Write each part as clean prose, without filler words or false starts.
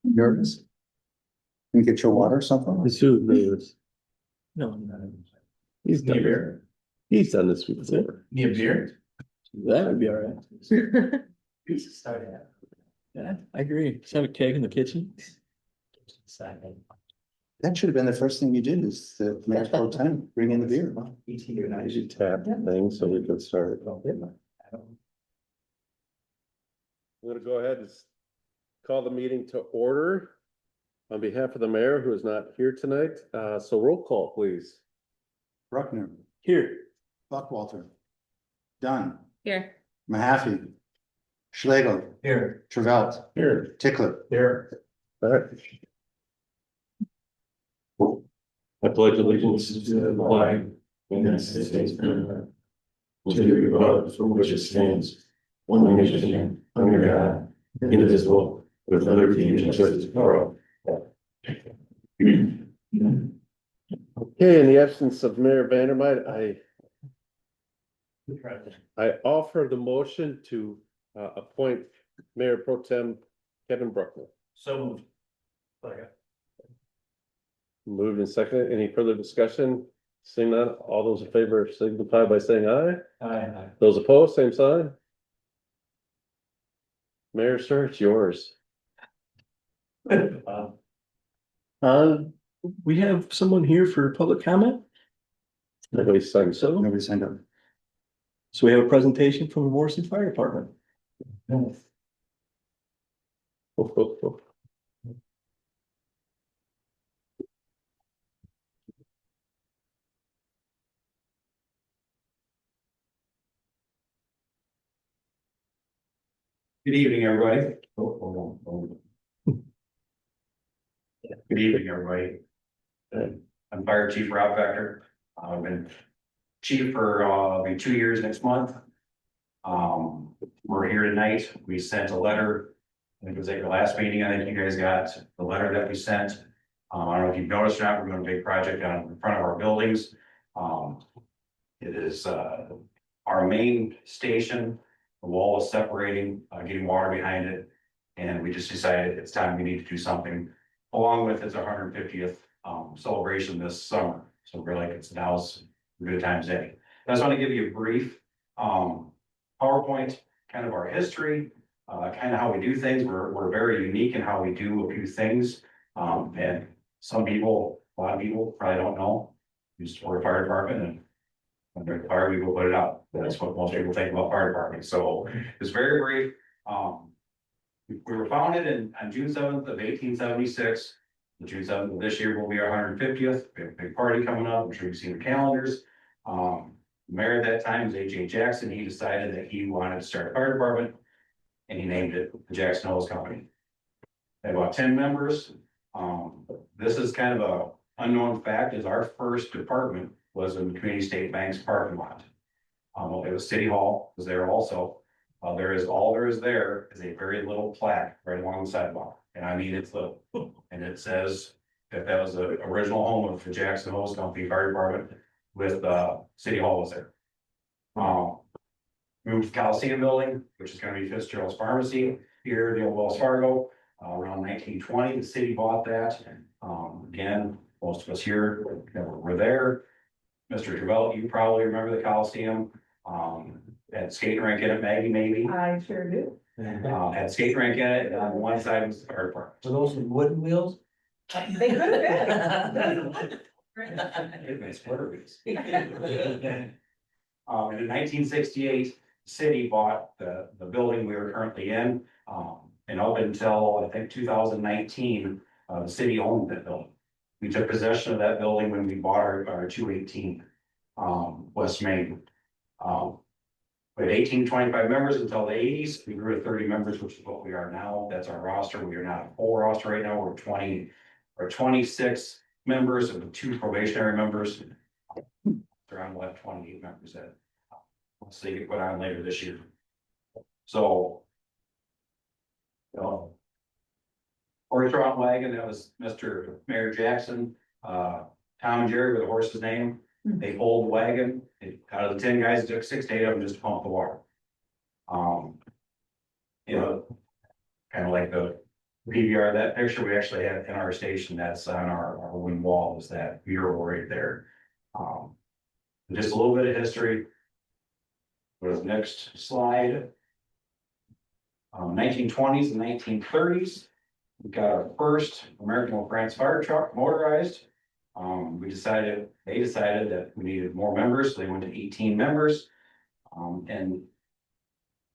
Yours? Can you get your water or something? It's who lives. No, no. He's done Need a this. beer? He's done this before. Need a beer? That would be all right. Yeah, I agree. Just have a keg in the kitchen. That should have been the first thing you did is the mayor's pro tem, bring in the beer. You should tap the thing so we can start. We're gonna go ahead and call the meeting to order on behalf of the mayor who is not here tonight. So roll call, please. Bruckner, Here. Buckwalter, Dunn, Here. Mahaffey, Schlegel, Here. Travelt, Here. Tickler. Here. All right. I pledge allegiance To the flag of the United States of America, to the republic for which it stands, one nation, under God, indivisible, with liberty and justice for all. Okay, in the absence of Mayor Vandermeid, I offer the motion to appoint Mayor Pro Tem Kevin Bruckner. So moved. Moved and seconded. Any further discussion? Seeing none, all those in favor signify by saying aye. Aye. Those opposed, same sign. Mayor, sir, it's yours. We have someone here for public comment, Nobody signed. so Nobody signed up. we have a presentation from the Morrison Fire Department. Good evening, everybody. Good evening, everybody. I'm Fire Chief Rob Vector. I've been chief for be 2 years next month. We're here tonight. We sent a letter. I think it was at your last meeting. I think you guys got the letter that we sent. I don't know if you've noticed or not, we're doing a big project down in front of our buildings. It is our main station. The wall is separating, getting water behind it. And we just decided it's time we need to do something. Along with it's our 150th celebration this summer. So we're like, it's now's a good time as any. I just want to give you a brief PowerPoint, kind of our history, kind of how we do things. We're very unique in how we do a few things. And some people, a lot of people probably don't know. We're a fire department, and when there's a fire, we go put it out. That's what most people think about fire department. So it's very brief. We were founded on June 7th of 1876. June 7th of this year will be our 150th. We have a big party coming up. I'm sure you've seen the calendars. The mayor at that time was A.J. Jackson. He decided that he wanted to start a fire department, and he named it the Jackson Hose Company. They had about 10 members. This is kind of a unknown fact, is our first department was in the Community State Bank's parking lot. It was City Hall was there also. All there is there is a very little plaque right along the sidewalk. And I mean, it's little. And it says that was the original home of the Jackson Hose Company Fire Department with City Hall was there. Moved to Coliseum Building, which is going to be Fitzgerald's Pharmacy here, the old Wells Fargo. Around 1920, the city bought that. Again, most of us here were there. Mr. Travelt, you probably remember the Coliseum. Had skating rink in it, Maggie, maybe. I sure do. Had skating rink in it, and on one side was the fire department. Were those wooden wheels? They could have been. It was splitter wheels. And in 1968, the city bought the building we were currently in. And up until, I think, 2019, the city owned that building. We took possession of that building when we bought our 218 West Main. We had 1825 members until the 80s. We grew to 30 members, which is what we are now. That's our roster. We are not a full roster right now. We're 20 or 26 members and 2 probationary members. Around left 28 members that once they get put on later this year. So, horse drawn wagon, that was Mr. Mayor Jackson, Tom and Jerry were the horse's name. They pulled the wagon. Out of the 10 guys, it took 6 to 8 of them just to pump the water. Kind of like the PVR, that picture we actually have in our station, that's on our wind wall, is that mural right there. Just a little bit of history. Go to the next slide. 1920s and 1930s. We got our first American LaFrance fire truck motorized. They decided that we needed more members, so they went to 18 members. And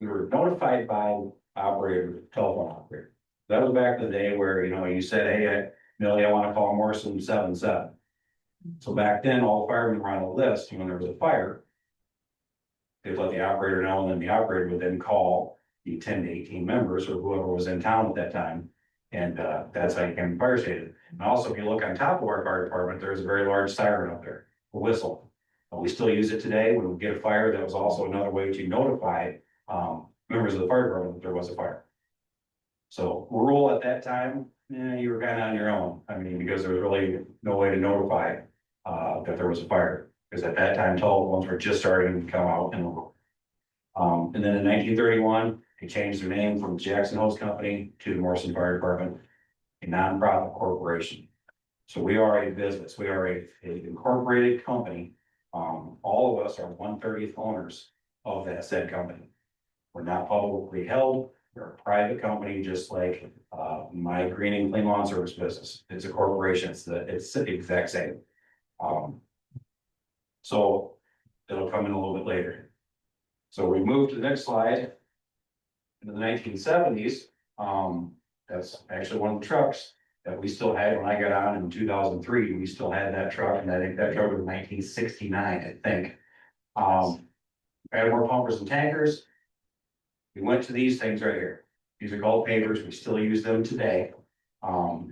we were notified by telephone operator. That was back in the day where, you said, hey, Millie, I want to call Morrison 77. So back then, all the firemen were on a list, and when there was a fire, they'd let the operator know, and then the operator would then call the 10 to 18 members or whoever was in town at that time. And that's how you came to fire station. And also, if you look on top of our fire department, there's a very large siren up there, a whistle. We still use it today. When we get a fire, that was also another way to notify members of the fire department that there was a fire. So rural at that time, you were kind of on your own. I mean, because there was really no way to notify that there was a fire. Because at that time, telephones were just starting to come out in the world. And then in 1931, they changed their name from Jackson Hose Company to the Morrison Fire Department, a nonprofit corporation. So we are a business. We are a incorporated company. All of us are 1/30th owners of that said company. We're not publicly held. We're a private company, just like my green and clean lawn service business. It's a corporation. It's the exact same. So it'll come in a little bit later. So we move to the next slide. In the 1970s, that's actually one of the trucks that we still had when I got on in 2003. We still had that truck, and I think that truck was 1969, I think. Added more pumpers and tankers. We went to these things right here. These are called pavers. We still use them today.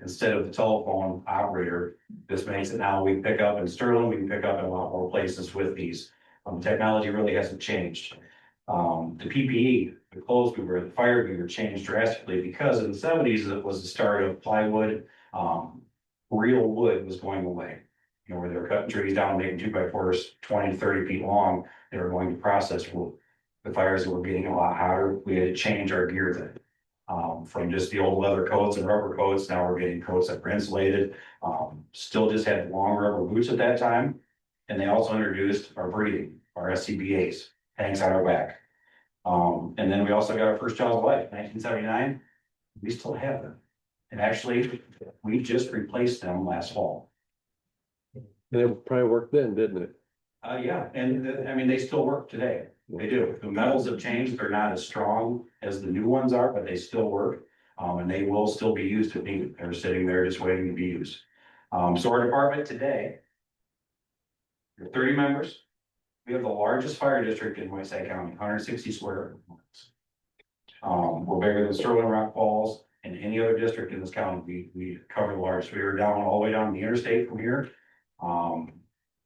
Instead of the telephone operator, this makes it now we pick up in Sterling, we can pick up in a lot more places with these. Technology really hasn't changed. The PPE, the clothes we wear, the fire gear changed drastically because in the 70s it was the start of plywood. Real wood was going away. Where they were cutting trees down, making 2x4s 20 to 30 feet long, they were going to process wood. The fires were getting a lot hotter. We had to change our gear then. From just the old leather coats and rubber coats, now we're getting coats that were insulated. Still just had long rubber boots at that time. And they also introduced our breathing, our SCBAs, tanks on our back. And then we also got our first Jaws of Life, 1979. We still have them. And actually, we just replaced them last fall. And it probably worked then, didn't it? Yeah, and I mean, they still work today. They do. The metals have changed. They're not as strong as the new ones are, but they still work. And they will still be used if needed. They're sitting there just waiting to be used. So our department today, there are 30 members. We have the largest fire district in Whiteside County, 160 square miles. We're bigger than Sterling Rock Falls and any other district in this county. We cover the largest. We are down all the way down the interstate from here.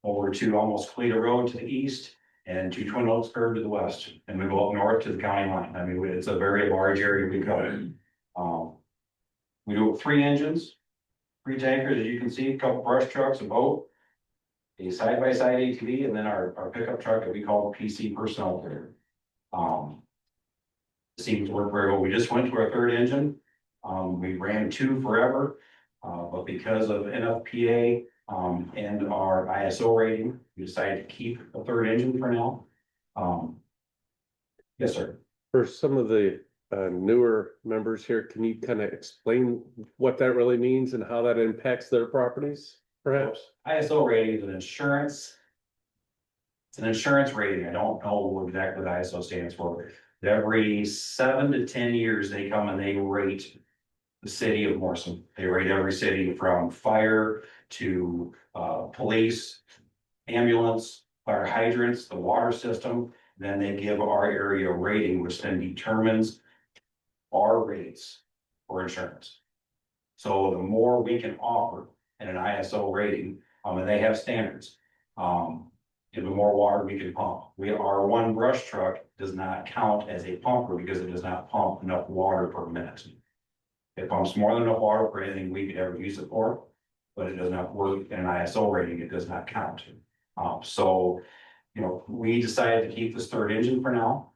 Over to almost Cleta Road to the east and to Twin Oaks Curve to the west. And we go up north to the county line. I mean, it's a very large area we cover. We do 3 engines, 3 tankers, as you can see, a couple brush trucks, a boat, a side-by-side ATV, and then our pickup truck that we call the PC personnel carrier. Seems to work very well. We just went to our 3rd engine. We ran 2 forever, but because of NFPA and our ISO rating, we decided to keep a 3rd engine for now. Yes, sir. For some of the newer members here, can you kind of explain what that really means and how that impacts their properties, perhaps? ISO rating is an insurance. It's an insurance rating. I don't know what exactly the ISO stands for. Every 7 to 10 years, they come and they rate the city of Morrison. They rate every city from fire to police, ambulance, fire hydrants, the water system. Then they give our area a rating, which then determines our rates for insurance. So the more we can offer in an ISO rating, and they have standards, the more water we can pump. Our one brush truck does not count as a pumper because it does not pump enough water per minute. It pumps more than enough water for anything we could ever use it for, but it does not work in an ISO rating. It does not count. So, we decided to keep this 3rd engine for now.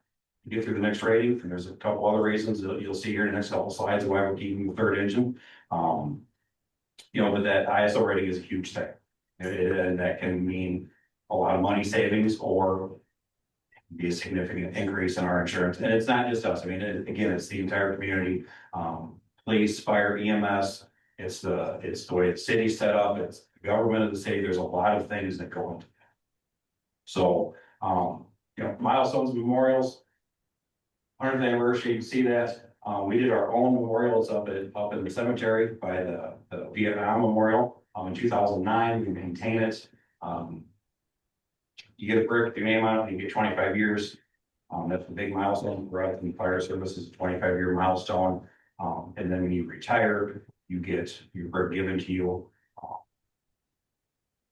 get through the next rating, and there's a couple other reasons that you'll see here in the next couple slides why we're keeping the third engine. But that ISO rating is a huge thing. And that can mean a lot of money savings or be a significant increase in our insurance. And it's not just us. I mean, again, it's the entire community, police, fire, EMS. It's the way the city's set up. It's the government of the city. There's a lot of things that go into it. So, milestones, memorials, 100th anniversary, you can see that. We did our own memorials up in the cemetery by the Vietnam Memorial, in 2009. We maintain it. You get a brick with your name on it, you get 25 years. That's a big milestone for us in fire services, 25-year milestone. And then when you retire, you get your brick given to you.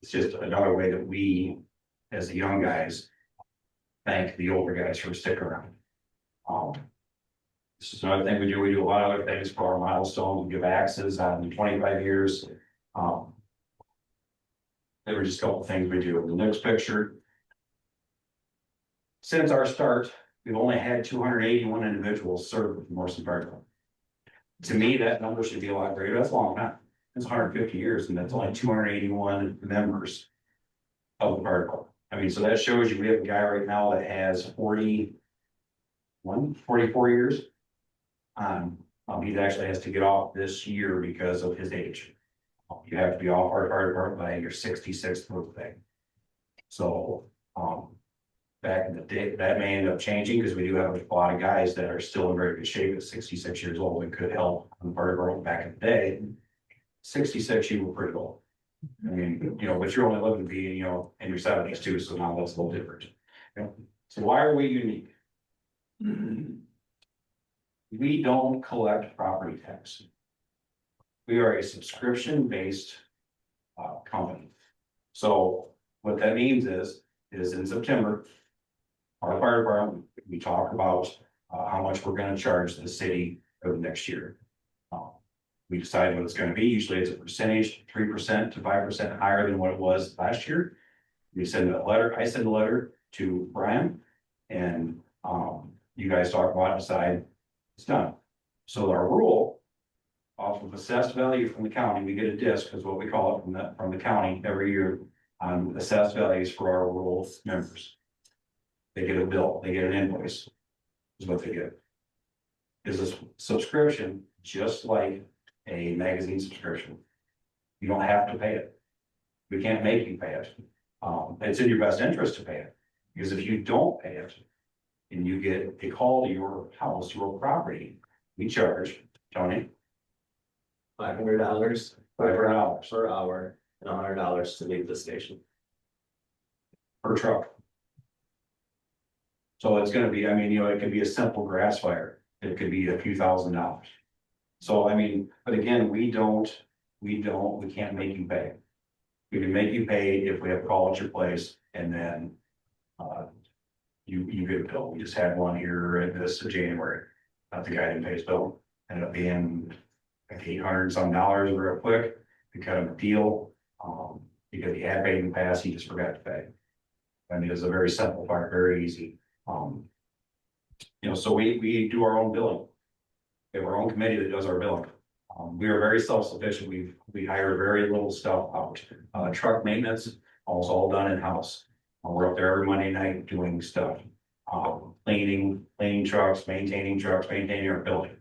It's just another way that we, as the young guys, thank the older guys for sticking around. This is another thing we do. We do a lot of other things for our milestones. We give axes on 25 years. There were just a couple things we do. The next picture. Since our start, we've only had 281 individuals serve with the Morrison Fire Department. To me, that number should be a lot greater. That's a long time. It's 150 years, and that's only 281 members of the fire department. I mean, so that shows you we have a guy right now that has 44 years. He actually has to get off this year because of his age. You have to be off our fire department by your 66th birthday. So, back in the day, that may end up changing because we do have a lot of guys that are still in very good shape at 66 years old and could help on the fire department back in the day. 66, you were pretty old. I mean, but you're only living to be, in your 70s too, so now that's a little different. So why are we unique? We don't collect property tax. We are a subscription-based company. So what that means is in September, our fire department, we talk about how much we're going to charge the city over the next year. We decide what it's going to be. Usually it's a percentage, 3% to 5% higher than what it was last year. We send a letter. I send a letter to Brian, and you guys talk about it, decide it's done. So our rule, off of assessed value from the county, we get a disc, is what we call it from the county every year on assessed values for our rural members. They get a bill, they get an invoice, is what they get. Is a subscription just like a magazine subscription. You don't have to pay it. We can't make you pay it. It's in your best interest to pay it, because if you don't pay it and you get a call to your house, your property, we charge, Tony, $500 $500 per hour and $100 to leave the station. per truck. So it's gonna be, it could be a simple grass fire. It could be a few $1,000s. So, but again, we can't make you pay. We can make you pay if we have a call at your place, and then you get a bill. We just had one here in this January. The guy didn't pay his bill. Ended up being like $800 some real quick. We cut him a deal. Because he had paid in the past, he just forgot to pay. It's a very simple part, very easy. So we do our own billing. We have our own committee that does our billing. We are very self-sufficient. We hire very little stuff out. Truck maintenance, almost all done in-house. We're up there every Monday night doing stuff. Cleaning trucks, maintaining our building.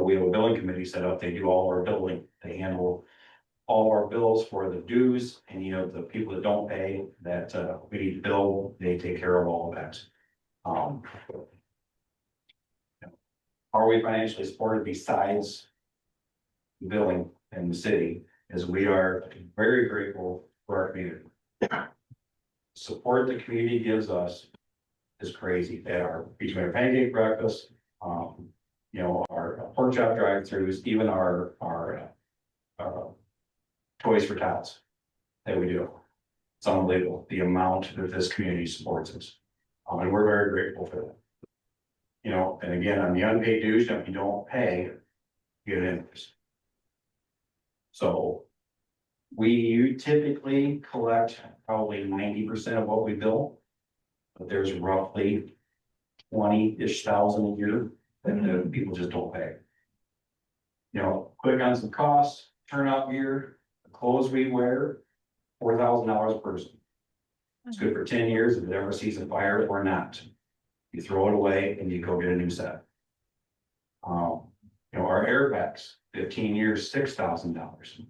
We have a billing committee set up. They do all our billing. They handle all our bills for the dues, and the people that don't pay that we need to bill, they take care of all of that. Are we financially supported besides billing in the city? Is we are very grateful for our community. Support the community gives us is crazy. Between our pancake breakfast, our pork chop drive-throughs, even our Toys for Tots that we do. It's unbelievable the amount that this community supports us. And we're very grateful for that. And again, on the unpaid dues, if you don't pay, you get an invoice. So we typically collect probably 90% of what we bill, but there's roughly 20-ish thousand a year that the people just don't pay. You know, quick on some costs, turnout gear, the clothes we wear, $4,000 a person. It's good for 10 years if it ever sees a fire or not. You throw it away and you go get a new set. You know, our airbags, 15 years, $6,000. You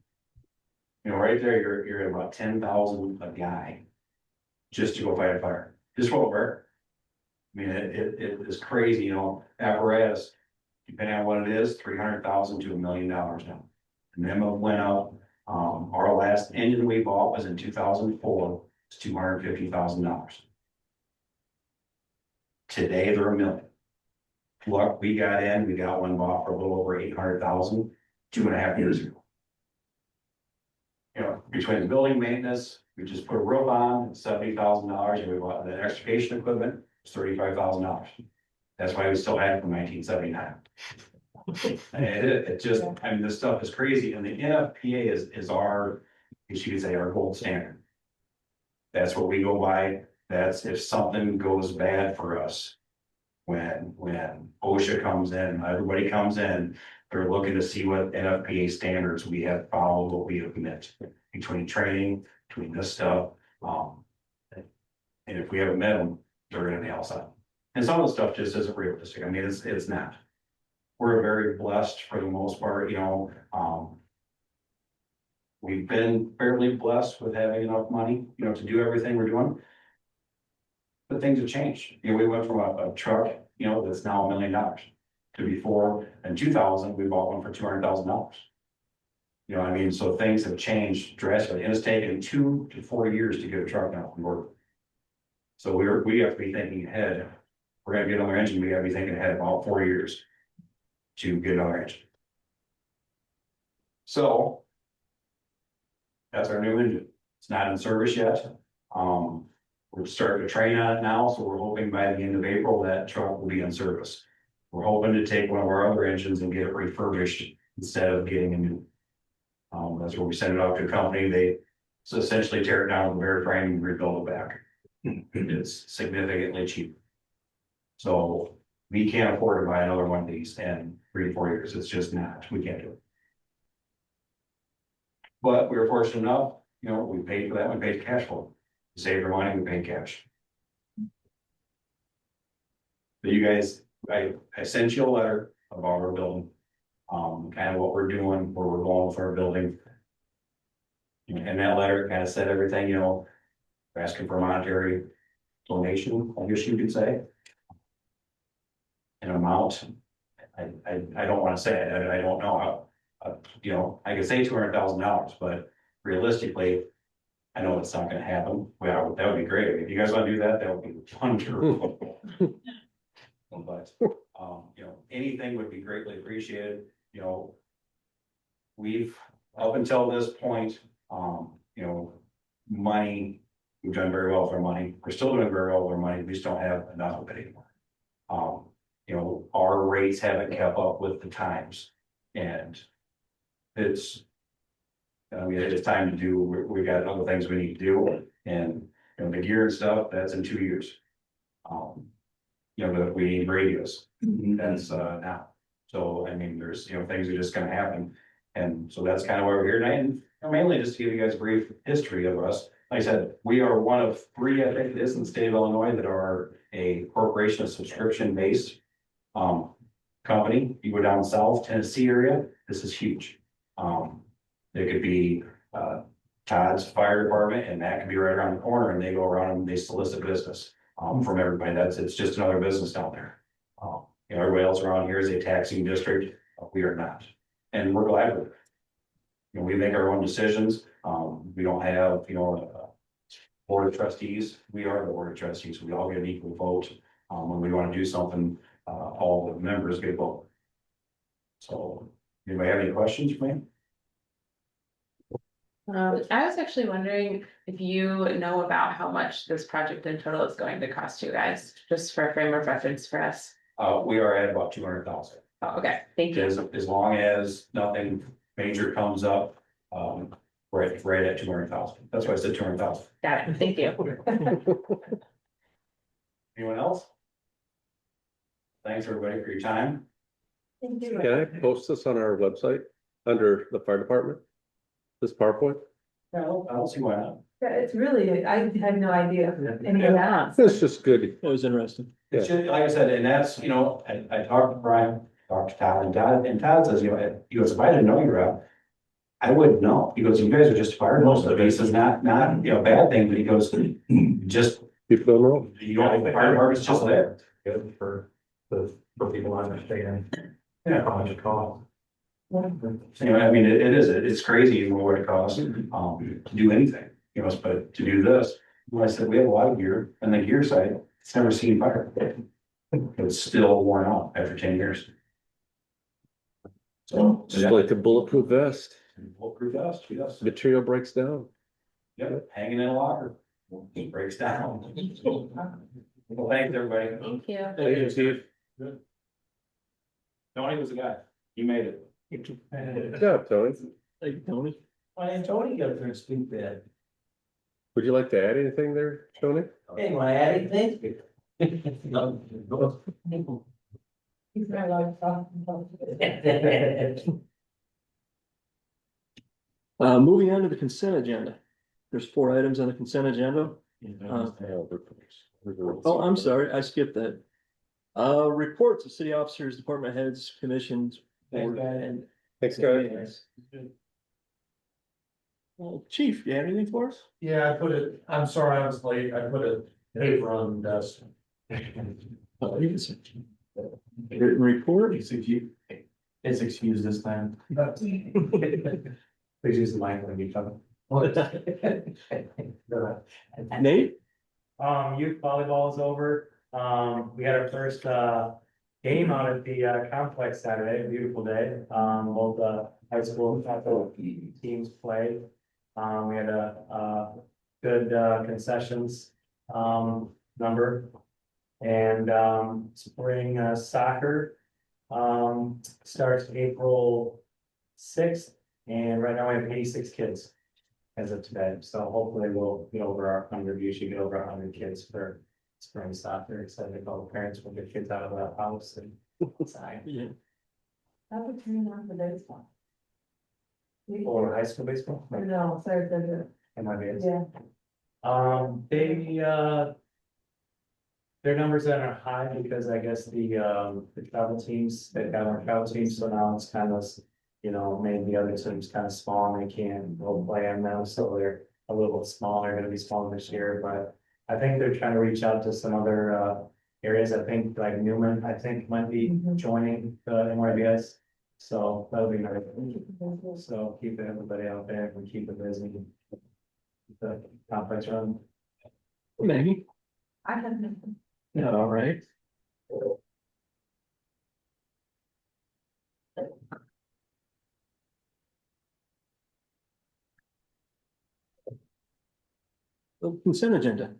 know, right there, you're at about 10,000 a guy. Just to go fight a fire, just what we're. I mean, it is crazy, you know, apparatus, depending on what it is, 300,000 to $1 million now. And then it went up, our last engine we bought was in 2004, it's $250,000. Today, they're $1 million. Look, we got one bought for a little over 800,000, 2.5 years ago. You know, between the building maintenance, we just put a roof on, $70,000, and we bought the extrication equipment, it's $35,000. That's why we still had it from 1979. And it just, I mean, this stuff is crazy, and the NFPA is our, you could say, our gold standard. That's what we go by. That's if something goes bad for us. When OSHA comes in, everybody comes in, they're looking to see what NFPA standards we have followed, what we have met between training, between this stuff. And if we haven't met them, they're gonna nail something. And some of the stuff just isn't realistic. I mean, it's not. We're very blessed for the most part, you know. We've been fairly blessed with having enough money, you know, to do everything we're doing. But things have changed. You know, we went from a truck, you know, that's now $1 million to before in 2000, we bought one for $200,000. You know what I mean? So things have changed drastically, and it's taken 2 to 4 years to get a truck out from work. So we have to be thinking ahead. We're gonna get another engine, we gotta be thinking ahead about 4 years to get another engine. So that's our new engine. It's not in service yet. We're starting to train on it now, so we're hoping by the end of April that truck will be in service. We're hoping to take one of our other engines and get it refurbished instead of getting a new. That's where we send it out to a company. They essentially tear it down with a bare frame and rebuild it back. It's significantly cheaper. So we can't afford to buy another one of these in 3 to 4 years. It's just not, we can't do it. But we were fortunate enough, you know, we paid for that, we paid cash flow. We saved our money, we paid cash. But you guys, I sent you a letter about our building. Kind of what we're doing, where we're going with our building. And that letter kind of said everything, you know, we're asking for a monetary donation, I guess you could say. An amount, I don't want to say it, I don't know how, you know, I could say $200,000, but realistically, I know it's not gonna happen. Well, that would be great. If you guys want to do that, that would be wonderful. But, you know, anything would be greatly appreciated, you know. We've, up until this point, you know, money, we've done very well with our money. We're still doing very well with our money. We just don't have enough of it anymore. You know, our rates haven't kept up with the times, and it's, I mean, it's time to do, we got other things we need to do, and, you know, the gear and stuff, that's in 2 years. You know, we need radios, that's now. So, I mean, there's, you know, things are just gonna happen, and so that's kind of why we're here tonight, and mainly just to give you guys a brief history of us. Like I said, we are one of 3, I think it is, in the state of Illinois that are a corporation of subscription based company. You go down south Tennessee area, this is huge. There could be Todd's Fire Department, and that could be right around the corner, and they go around and they solicit business from everybody. It's just another business down there. You know, everybody else around here is a taxing district. We are not, and we're glad with it. You know, we make our own decisions. We don't have, you know, a board of trustees. We are the board of trustees. We all get an equal vote. When we want to do something, all the members get a vote. So, anybody have any questions for me? I was actually wondering if you know about how much this project in total is going to cost you guys, just for a frame of reference for us. We are at about 200,000. Oh, okay, thank you. As long as nothing major comes up, right at 200,000. That's why I said 200,000. Got it, thank you. Anyone else? thanks everybody for your time. Thank you. Can I post this on our website under the fire department? This PowerPoint? I don't see why not. Yeah, it's really, I had no idea. Any of that. It's just good. It was interesting. It's just, like I said, and that's, you know, I talked to Brian, talked to Todd, and Todd says, you know, he goes, if I didn't know you, Rob, I wouldn't know. He goes, you guys are just fired most of it. He says, not, you know, a bad thing, but he goes, just, People don't know. you know, the fire department's just there. Good for people to understand. Yeah, how much it costs. You know, I mean, it's crazy you know, what it costs, to do anything, you know, but to do this, when I said, we have a lot of gear, and the gear side, it's never seen fire. It's still worn out after 10 years. So, Just like a bulletproof vest, bulletproof vest, yes. material breaks down. Yep, hanging in a locker, it breaks down. Well, thanks, everybody. Thank you. Thank you, Steve. Tony was the guy, he made it. Good job, Tony. Thank you, Tony. Why didn't Tony get up there and speak that? Would you like to add anything there, Tony? Hey, wanna add anything? No. He's not allowed to talk about it. Moving on to the consent agenda. There's 4 items on the consent agenda. Oh, I'm sorry, I skipped that. Reports of city officers, department heads, commissions. board, and Thanks, guys. Well, Chief, you have anything for us? Yeah, I put it, I'm sorry, I was late, I put a paper on the desk. Written report? It's excused this time. Please use the mic when you talk. Nate? Youth volleyball is over. We had our first, game out at the, complex Saturday, a beautiful day. Both, high school and capital teams played. We had a good, concessions, number. And, spring, soccer, starts April 6th. And right now we have 86 kids as of today. So hopefully we'll get over our 100. You should get over 100 kids for spring soccer. Excited all the parents will get kids out of the house and inside. Yeah. That would turn on for baseball. Or high school baseball. No, sorry, MIBs. yeah. Their numbers are high because I guess the travel teams, they've got more travel teams, so now it's kind of, you know, made the other teams kind of small and they can't go play them now, so they're a little bit smaller, gonna be smaller this year, but I think they're trying to reach out to some other areas. I think like Newman, I think might be joining the NYBS. So that'll be nice. So keep everybody out there and keep it busy. Keep the complex run. Maggie? I have nothing. Yeah, all right. The consent agenda.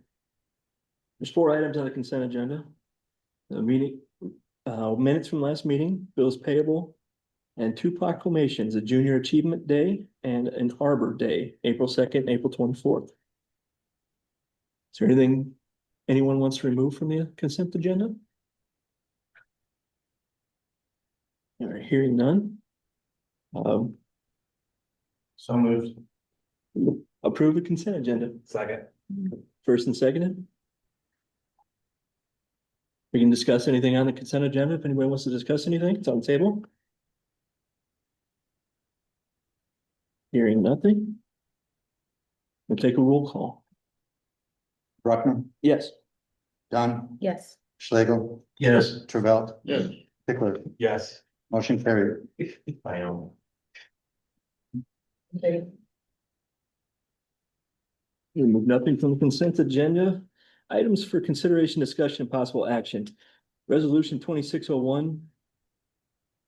There's 4 items on the consent agenda. The meeting, minutes from last meeting, bills payable, and 2 proclamations, a Junior Achievement Day and an Arbor Day, April 2nd, April 24th. Is there anything anyone wants to remove from the consent agenda? All right, hearing none. So moved. Approve the consent agenda. Second. First and seconded. We can discuss anything on the consent agenda. If anybody wants to discuss anything, it's on the table. Hearing nothing. We'll take a roll call. Bruckner, Yes. Dunn, Yes. Schlegel, Yes. Travelt. Yes. Pickler, Yes. motion carried. I know. Okay. Remove nothing from the consent agenda. Items for consideration, discussion, and possible action. Resolution 2601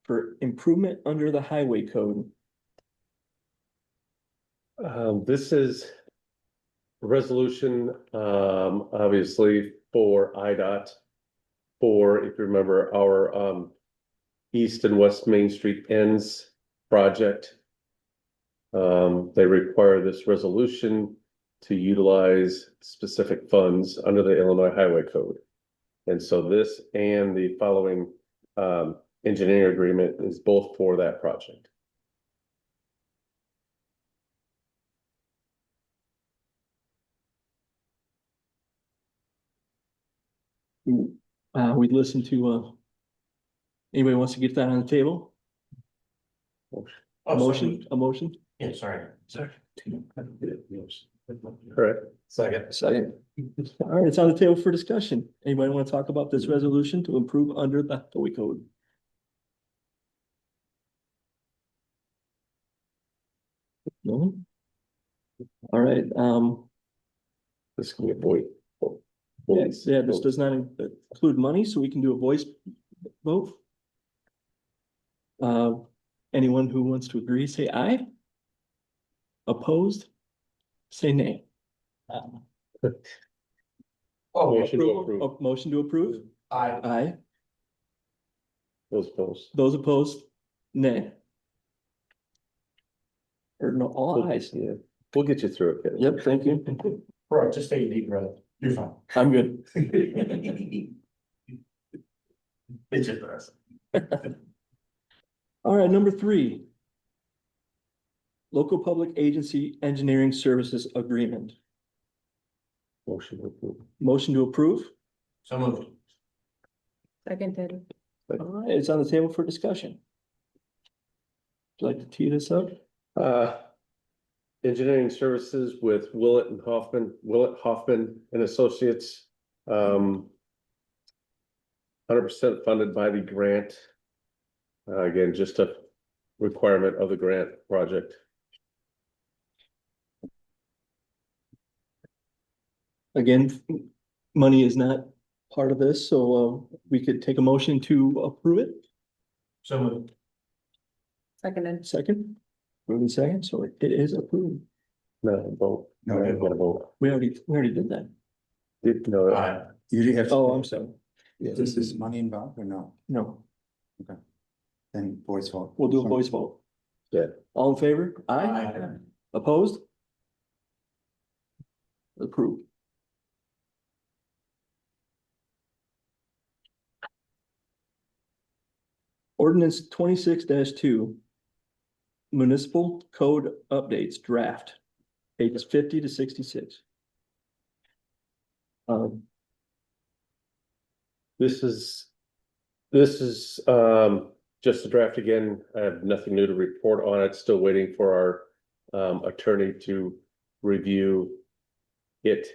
for improvement under the highway code. This is a resolution, obviously for IDOT. For, if you remember, our, East and West Main Street ends project. They require this resolution to utilize specific funds under the Illinois Highway Code. And so this and the following engineering agreement is both for that project. We'd listen to, anybody wants to get that on the table? A motion? Yeah, sorry. Correct. Second. Second. All right, it's on the table for discussion. Anybody want to talk about this resolution to improve under the Toy Code? No? All right, This can be a voice. yes, yeah, this does not include money, so we can do a voice vote. Anyone who wants to agree, say aye. Opposed? Say nay. Motion to approve. Motion to approve? I, Aye. Those opposed. Those opposed? Nay. Or no, all ayes. Yeah, we'll get you through it. Kevin. Yep, thank you. Bro, just take a deep breath. You're fine. I'm good. It's just us. All right, number 3. Local Public Agency Engineering Services Agreement. Motion to approve. Motion to approve. So moved. Seconded. All right, it's on the table for discussion. Would you like to tee this up? Engineering services with Willett Hoffman and Associates. 100% funded by the grant. Again, just a requirement of the grant project. Again, money is not part of this, so we could take a motion to approve it. So moved. Seconded. Second, moving second, so it is approved. No, vote. No, I gotta vote. We already did that. No, Aye. Usually have. Oh, I'm sorry. Is this money involved or no? No, Then voice vote. we'll do a voice vote. Yeah. All in favor? Aye. Aye. Opposed? Approved. Ordinance 26-2. Municipal Code Updates Draft, pages 50 to 66. This is just a draft again. I have nothing new to report on it. Still waiting for our attorney to review it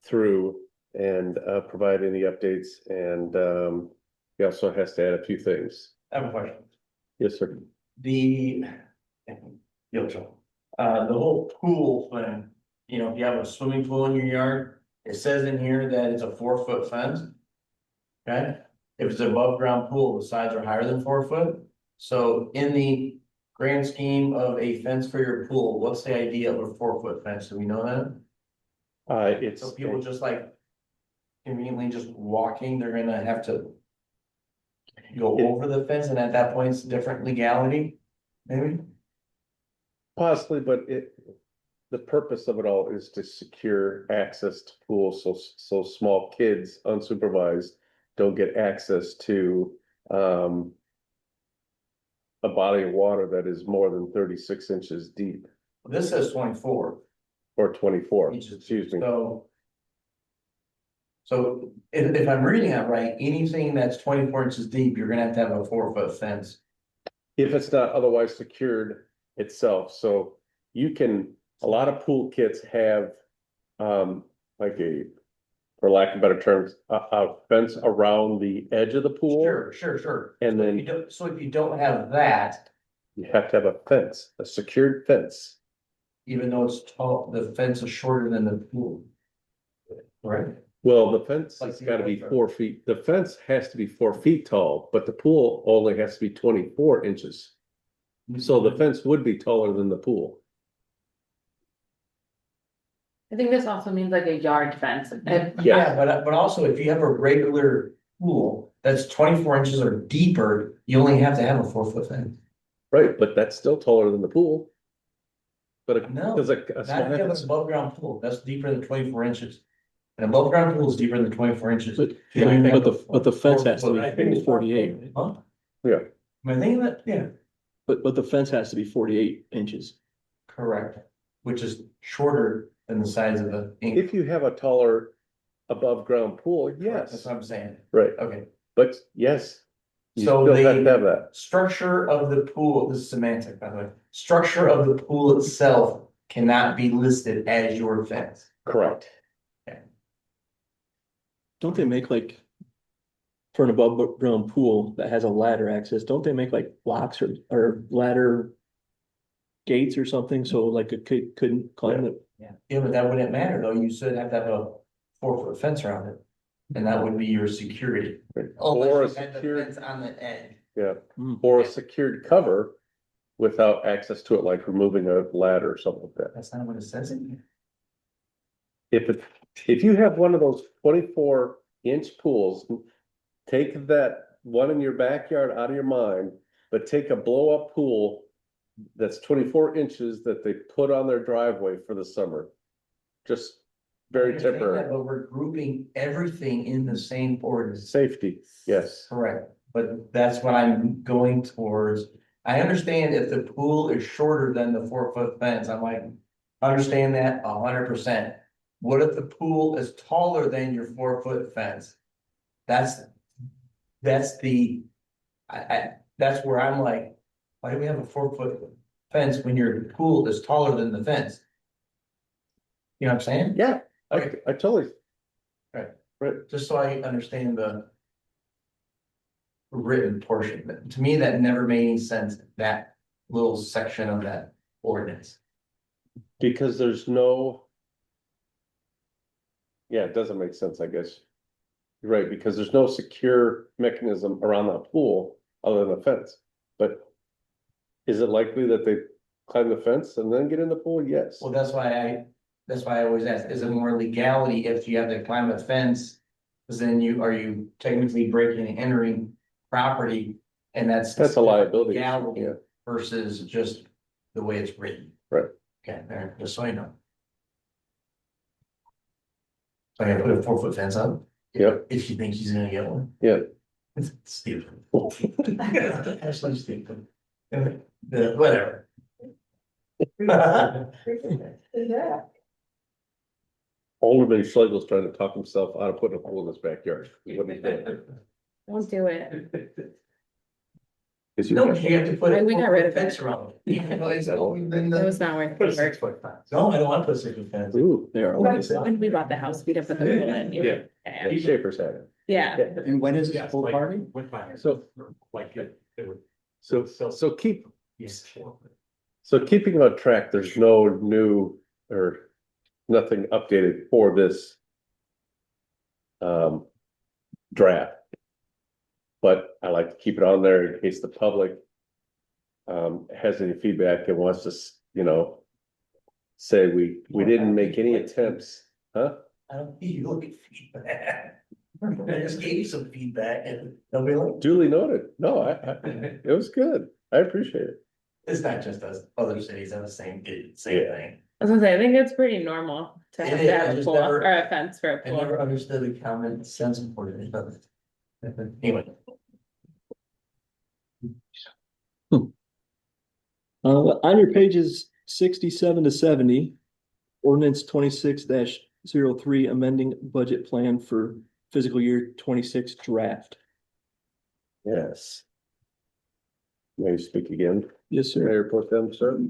through and provide any updates. And he also has to add a few things. I have a question. Yes, sir. The whole pool thing, you know, if you have a swimming pool in your yard, it says in here that it's a 4-foot fence. Okay, if it's an above ground pool, the sides are higher than 4 foot. So in the grand scheme of a fence for your pool, what's the idea of a 4-foot fence? Do we know that? It's So people just like conveniently just walking, they're gonna have to go over the fence, and at that point it's different legality, maybe? possibly, but the purpose of it all is to secure access to pools, so small kids unsupervised don't get access to a body of water that is more than 36 inches deep, This says 24 or 24, inches. excuse me. So if I'm reading that right, anything that's 24 inches deep, you're gonna have a 4-foot fence. If it's not otherwise secured itself, so you can, a lot of pool kits have like for lack of better terms, a fence around the edge of the pool. Sure. And So if then you don't, so if you don't have that, you have to have a fence, a secured fence. even though it's tall, the fence is shorter than the pool. Right? Well, the fence Like has the gotta be other- 4 feet, the fence has to be 4 feet tall, but the pool only has to be 24 inches. So the fence would be taller than the pool. I think this also means like a yard fence. Yeah, but also if you have a regular pool that's 24 inches or deeper, you only have to have a 4-foot fence. Right, but that's still taller than the pool. But No, because a Not if small you have fence, an above ground pool, that's deeper than 24 inches. An above ground pool is deeper than 24 inches. But, Yeah, but the fence has to I think be it's 48, right? Huh? Yeah. Am I thinking that? Yeah. But the fence has to be 48 inches. Correct, which is shorter than the size of the ink. If you have a taller above ground pool, That's yes, what I'm saying. right, Okay, but yes. You So still have to have the that. structure of the pool, this is semantic, by the way, structure of the pool itself cannot be listed as your fence. Correct. Don't they make like, for an above ground pool that has a ladder access, don't they make like locks or ladder gates or something, so like a kid couldn't climb it? Yeah, but that wouldn't matter though, you should have to have a 4 foot fence around it. And that would be your security. Or a Unless you had the secured, fence on the edge. yeah, Hmm. or a secured cover without access to it, like removing a ladder or something like that. That's not what it says in here. If you have one of those 24-inch pools, take that one in your backyard out of your mind, but take a blow up pool that's 24 inches that they put on their driveway for the summer. Just I very understand that, temporary. But we're grouping everything in the same ordinance. Safety, yes. Correct, but that's what I'm going towards. I understand if the pool is shorter than the 4 foot fence, I'm like, understand that 100%. What if the pool is taller than your 4 foot fence? That's the, that's where I'm like, why do we have a 4 foot fence when your pool is taller than the fence? You know what I'm saying? Yeah, Okay. I totally, Just so I understand the written portion, but to me, that never made any sense, that little section of that ordinance. because there's no. Yeah, it doesn't make sense, I guess. You're right, because there's no secure mechanism around that pool other than the fence, but. Is it likely that they climb the fence and then get in the pool? Yes. Well, that's why I always ask, is it more legality if you have to climb a fence? Cause then are you technically breaking and entering property? And that's That's a liability, legality yeah. versus just the way it's written. Right. Okay, there, just so you know. So I gotta put a 4 foot fence up? Yep. If you think he's gonna get one. Yeah. It's stupid. Actually stupid. Whatever. Yeah. Alderman Schlegel's trying to talk himself out of putting a pool in his backyard. What he did. Don't do it. Is you- No, you have to put a We got 4 rid foot of it. fence around it. Even though it's always been It the- was not worth Put a the work. 6 foot fence. No, I don't want to put a 6 foot fence. Ooh, they are. When we bought the house, we didn't put the pool in. Yeah. Yeah. Schaefer's had it. Yeah. And when is Yeah, the it's pool like- party? With my. So- Like it would. So keep, Yes. so keeping on track, there's no new or nothing updated for this. Draft. But I like to keep it on there in case the public. Has any feedback and wants to, say we didn't make any attempts, huh? I don't need you look at feedback. I just gave you some feedback and they'll be like, Duly noted. No, it was good. I appreciate it. it's not just us, other cities have the same Yeah. thing. I was gonna say, I think it's pretty normal to It have is, to I have a just pool never- or a fence for a I never pool. understood the common sense important of it. Anyway. On your pages 67 to 70, ordinance 26-03, amending budget plan for fiscal year 26 draft. Yes. May I speak again? Yes, sir. Mayor Pro Tem, sir.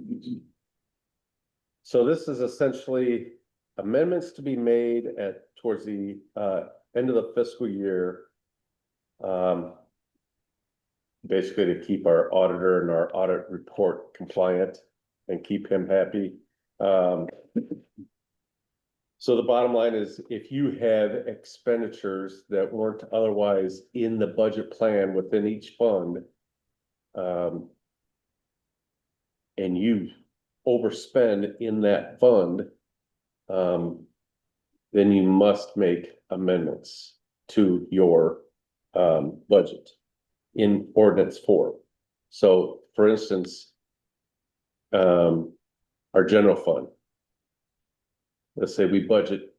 So this is essentially amendments to be made towards the end of the fiscal year. Basically to keep our auditor and our audit report compliant and keep him happy. So the bottom line is, if you have expenditures that weren't otherwise in the budget plan within each fund. And you overspend in that fund. Then you must make amendments to your budget in ordinance form. So for instance, our general fund. Let's say we budget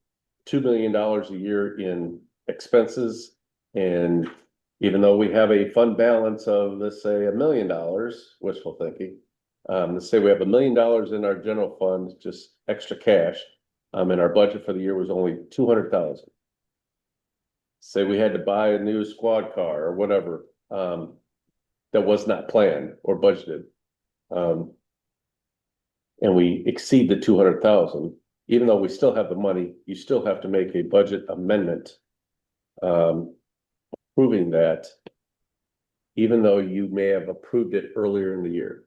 $2 million a year in expenses. And even though we have a fund balance of, let's say, $1 million, wishful thinking. Let's say we have $1 million in our general fund, just extra cash. And our budget for the year was only 200,000. Say we had to buy a new squad car or whatever, that was not planned or budgeted. And we exceed the 200,000, even though we still have the money, you still have to make a budget amendment. Proving that, even though you may have approved it earlier in the year.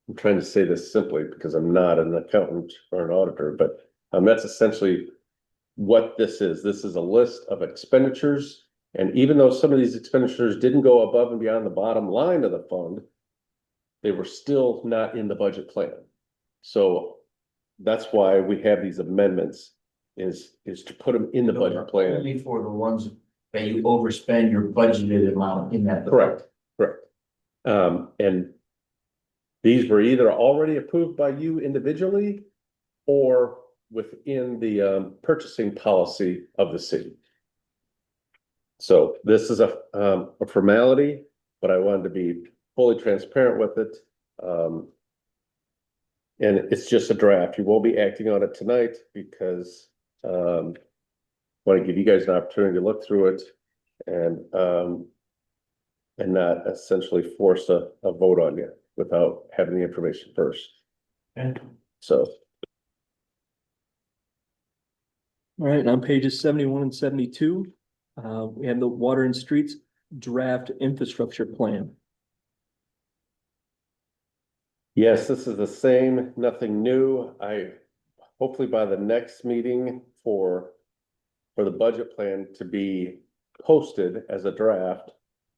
I'm trying to say this simply because I'm not an accountant or an auditor, but that's essentially what this is. This is a list of expenditures. And even though some of these expenditures didn't go above and beyond the bottom line of the fund, they were still not in the budget plan. So that's why we have these amendments is to put them in the budget plan. Only for the ones that you overspend your budgeted amount in that. Correct. And these were either already approved by you individually or within the purchasing policy of the city. So this is a formality, but I wanted to be fully transparent with it. And it's just a draft. You won't be acting on it tonight because I want to give you guys an opportunity to look through it and not essentially force a vote on you without having the information first. And So. All right, and on pages 71 and 72, we have the Water and Streets Draft Infrastructure Plan. Yes, this is the same, nothing new. Hopefully by the next meeting for the budget plan to be posted as a draft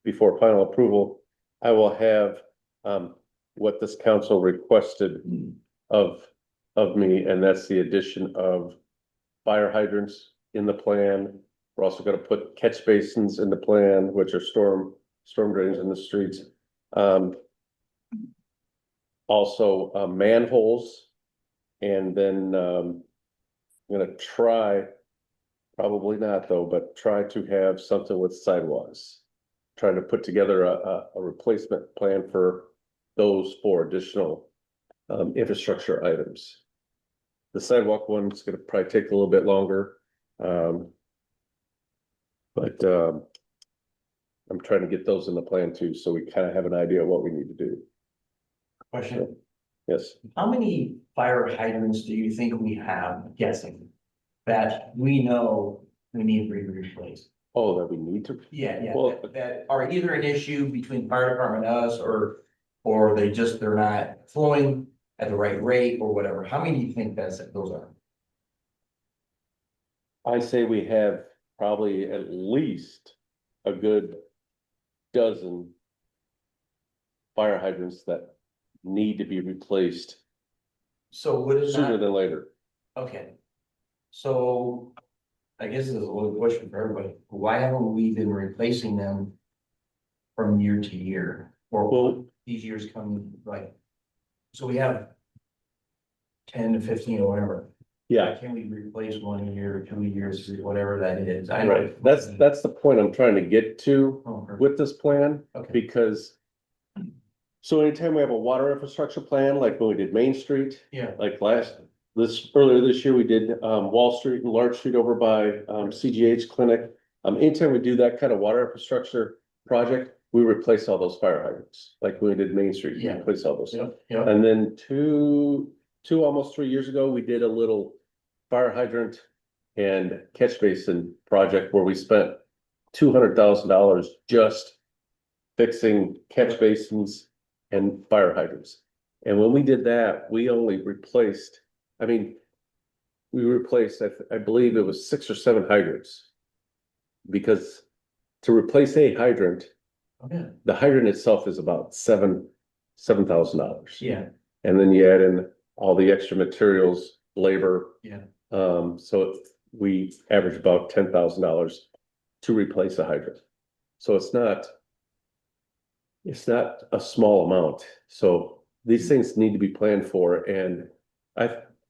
before final approval, I will have what this council requested of me, and that's the addition of fire hydrants in the plan. We're also going to put catch basins in the plan, which are storm drains in the streets. Also manholes, and then I'm gonna try, probably not though, but try to have something with sidewalks. Trying to put together a replacement plan for those 4 additional infrastructure items. The sidewalk one's gonna probably take a little bit longer. But I'm trying to get those in the plan too, so we kind of have an idea of what we need to do. question, Yes, how many fire hydrants do you think we have guessing that we know we need to be replaced? oh, that we need to, Yeah, Well- that are either an issue between fire department and us, or they're not flowing at the right rate or whatever. How many do you think those are? I say we have probably at least a good dozen fire hydrants that need to be replaced So would it sooner not, than later. okay. So I guess this is a little question for everybody. Why haven't we been replacing them from year to year? Or Well- these years come like, so we have 10 to 15 or whatever. Yeah, Why can't we replace 1 year, 2 years, whatever that is? I know- right. That's the point I'm trying to get to Oh, perfect. with this plan, Okay, because so anytime we have a water infrastructure plan, like when we did Main Street, yeah, like earlier this year, we did Wall Street and Large Street over by CGH Clinic. Anytime we do that kind of water infrastructure project, we replace all those fire hydrants, like when we did Main Street, we Yeah. replace all those. yeah. And then almost 3 years ago, we did a little fire hydrant and catch basin project where we spent $200,000 just fixing catch basins and fire hydrants. And when we did that, we only replaced, I believe it was 6 or 7 hydrants. Because to replace a hydrant, Okay, the hydrant itself is about $7,000. yeah, And then you add in all the extra materials, labor. yeah. So we average about $10,000 to replace a hydrant. So it's not a small amount. So these things need to be planned for. And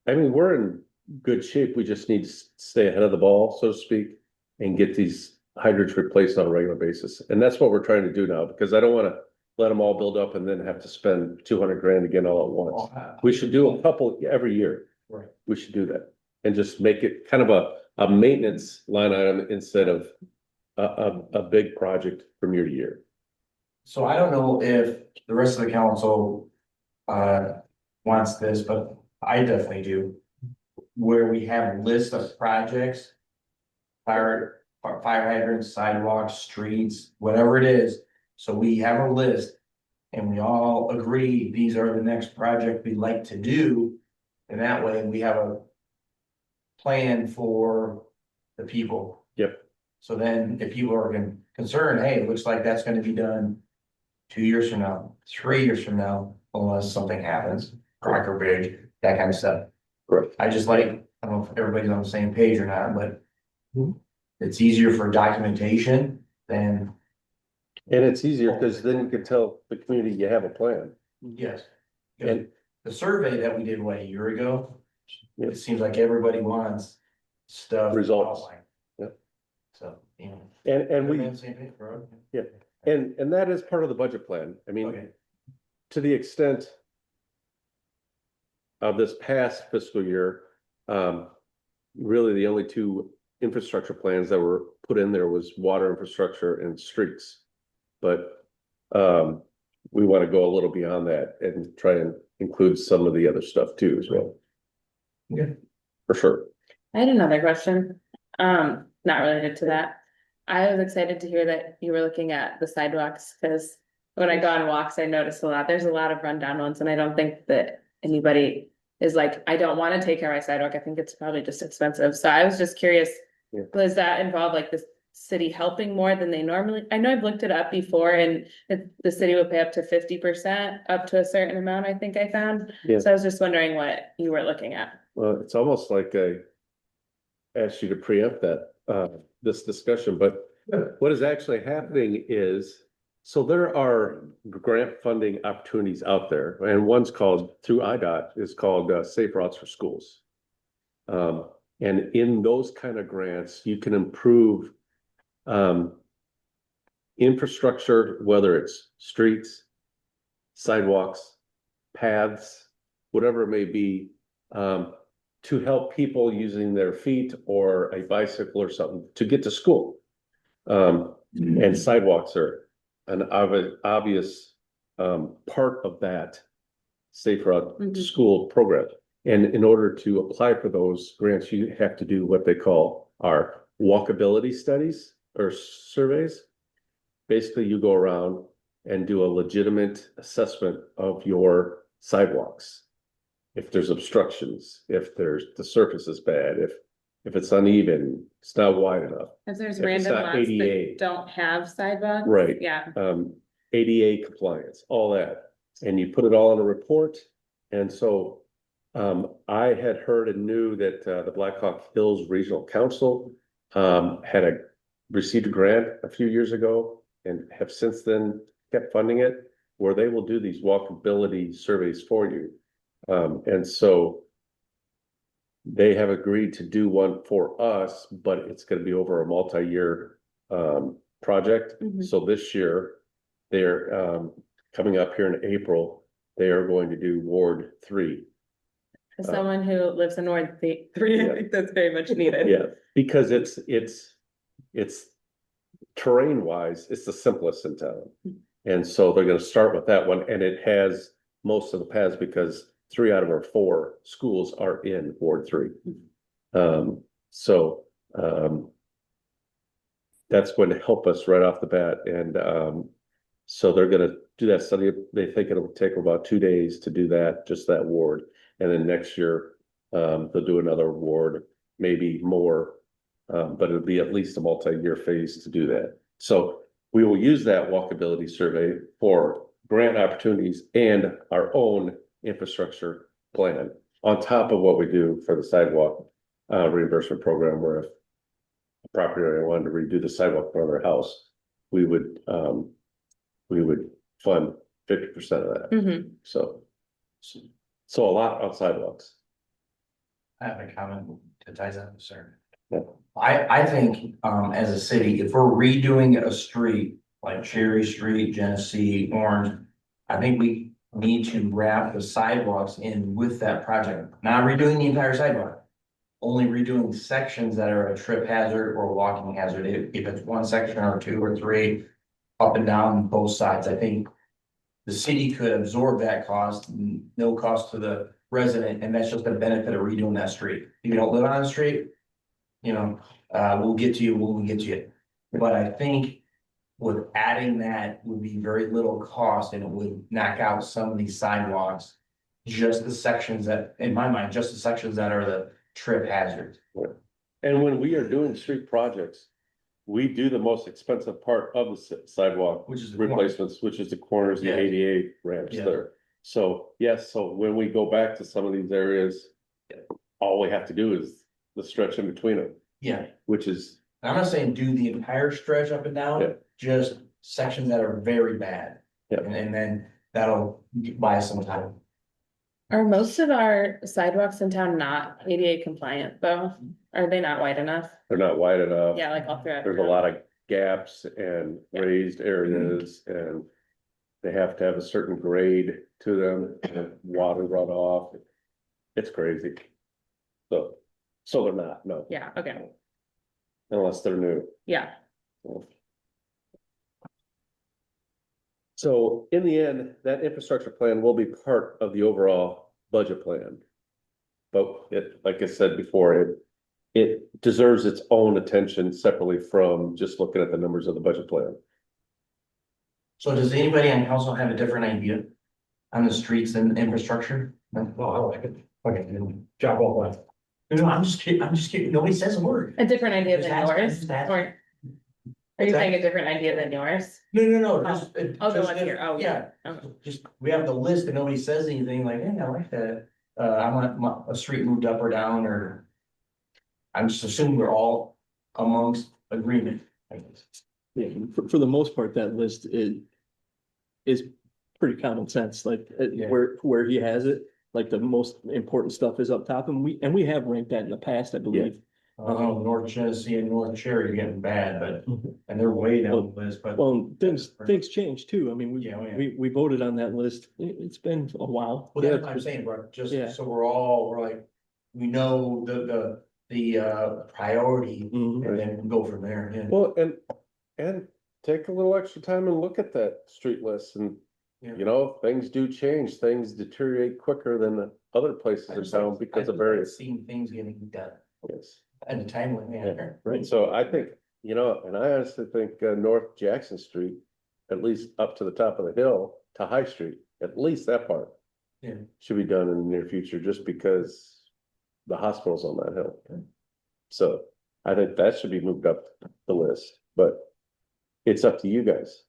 we're in good shape. We just need to stay ahead of the ball, so to speak, and get these hydrants replaced on a regular basis. And that's what we're trying to do now, because I don't want to let them all build up and then have to spend 200 grand again all at once. We should do a couple every year. Right. We should do that and just make it kind of a maintenance line item instead of a big project from year to year. So I don't know if the rest of the council wants this, but I definitely do. Where we have a list of projects. Fire hydrants, sidewalks, streets, whatever it is. So we have a list. And we all agree these are the next project we'd like to do. And that way we have a plan for the people. Yep. So then if people are concerned, hey, it looks like that's gonna be done 2 years from now, 3 years from now, unless something happens, Crocker Bridge, that kind of stuff. Correct. I just like, I don't know if everybody's on the same page or not, but Mhm. it's easier for documentation than, And it's easier because then you can tell the community you have a plan. yes. And The survey that we did, what, a year ago? Yep. It seems like everybody wants stuff. Results. outlined. Yep. So, you know. and we everybody on the same page, bro? Yeah. and that is part of the budget plan. I mean, Okay, to the extent of this past fiscal year, really the only two infrastructure plans that were put in there was water infrastructure and streets. But we want to go a little beyond that and try and include some of the other stuff too as well. Okay. For sure. I had another question, not related to that. I was excited to hear that you were looking at the sidewalks, because when I go on walks, I notice there's a lot of rundown ones, and I don't think that anybody is like, I don't want to take care of my sidewalk. I think it's probably just expensive. So I was just curious, Yeah. does that involve like the city helping more than they normally? I know I've looked it up before, and the city would pay up to 50%, up to a certain amount, I think I found. Yeah. So I was just wondering what you were looking at. Well, it's almost like I asked you to preempt that, this discussion, but what is actually happening is, so there are grant funding opportunities out there, and one's called, through IDOT, is called Safe Routes for Schools. And in those kind of grants, you can improve infrastructure, whether it's streets, sidewalks, paths, whatever it may be, to help people using their feet or a bicycle or something to get to school. And sidewalks are an obvious part of that Safe Route to Mhm. School program. And in order to apply for those grants, you have to do what they call our walkability studies or surveys. Basically, you go around and do a legitimate assessment of your sidewalks. If there's obstructions, if the surface is bad, if it's uneven, it's not wide enough. If there's If it's random not lots ADA. that don't have sidewalks. Right. Yeah, ADA compliance, all that, and you put it all in a report. And so I had heard and knew that the Black Hawk Hills Regional Council received a grant a few years ago and have since then kept funding it, where they will do these walkability surveys for you. And so they have agreed to do one for us, but it's going to be over a multi-year project. Mhm. So this year, they're coming up here in April, they are going to do Ward 3. as someone who lives in Ward 3, I Yeah. think that's very much needed. Yeah, because it's terrain wise, it's the simplest in town. And so they're gonna start with that one, and it has most of the paths because 3 out of our 4 schools are in Ward 3. So that's going to help us right off the bat, and so they're gonna do that study. They think it'll take about 2 days to do that, just that ward, and then next year they'll do another ward, maybe more, but it'll be at least a multi-year phase to do that. So we will use that walkability survey for grant opportunities and our own infrastructure plan on top of what we do for the sidewalk reimbursement program, where if a property owner wanted to redo the sidewalk for their house, we would fund 50% of that. Mhm. So a lot on sidewalks. I have a comment to ties up, sir. Yeah. I think, as a city, if we're redoing a street like Cherry Street, Genesee, Orange, I think we need to wrap the sidewalks in with that project, not redoing the entire sidewalk. Only redoing sections that are a trip hazard or walking hazard, if it's one section or two or three, up and down both sides, I think. The city could absorb that cost, no cost to the resident, and that's just the benefit of redoing that street. If you don't live on the street, you know, we'll get to you when we get to you. But I think with adding that would be very little cost and it would knock out some of these sidewalks. Just the sections that, in my mind, just the sections that are the trip hazards. And when we are doing street projects, we do the most expensive part of the sidewalk Which is. replacements, which is the corners, the Yeah. ADA ramps Yeah. there. So, yes, so when we go back to some of these areas, all we have to do is the stretch in between them, Yeah, which is, I'm not saying do the entire stretch up and Yeah. down, just sections that are very bad. Yeah. And then that'll buy us some time. Are most of our sidewalks in town not ADA compliant though? Are they not wide enough? they're not wide enough. Yeah, like all throughout. There's a lot of gaps and Yeah. raised areas and they have to have a certain grade to them, and water runoff. It's crazy. So they're not, no, Yeah, okay, unless they're new. yeah, So in the end, that infrastructure plan will be part of the overall budget plan. But it, like I said before, it deserves its own attention separately from just looking at the numbers of the budget plan. So does anybody on council have a different idea on the streets and infrastructure? No? Oh, I like it. Okay, job well done. No, I'm just kidding. Nobody says a word. a different idea Just than ask- yours, just ask. or? Are you What's that? saying a different idea than yours? No, just. Oh, the just one if- here, oh, Yeah, Okay. just, we have the list and nobody says anything like, hey, I like that. I want a street moved up or down, or. I'm just assuming we're all amongst agreement. I guess. Yeah, for the most part, that list is pretty common sense, like, Yeah. where he has it. Like the most important stuff is up top and we have ranked that in the past, I believe. North Genesee and North Cherry are getting bad, but, and they're way down the list, but. Well, things change too. I mean, Yeah, oh, yeah. we voted on that list. It's been a while. Well, that's what I'm saying, bro, just Yeah. so we're like, we know the priority, Mhm. and then go from there, yeah. Well, and take a little extra time and look at that street list and, Yeah. you know, things do change, things deteriorate quicker than the other places I in just town like- because of I like various. Seeing things getting done Yes. in a timely manner. Right. So I think, you know, and I honestly think North Jackson Street, at least up to the top of the hill to High Street, at least that part. Yeah. Should be done in the near future, just because the hospital's on that hill. So I think that should be moved up the list, but it's up to you guys.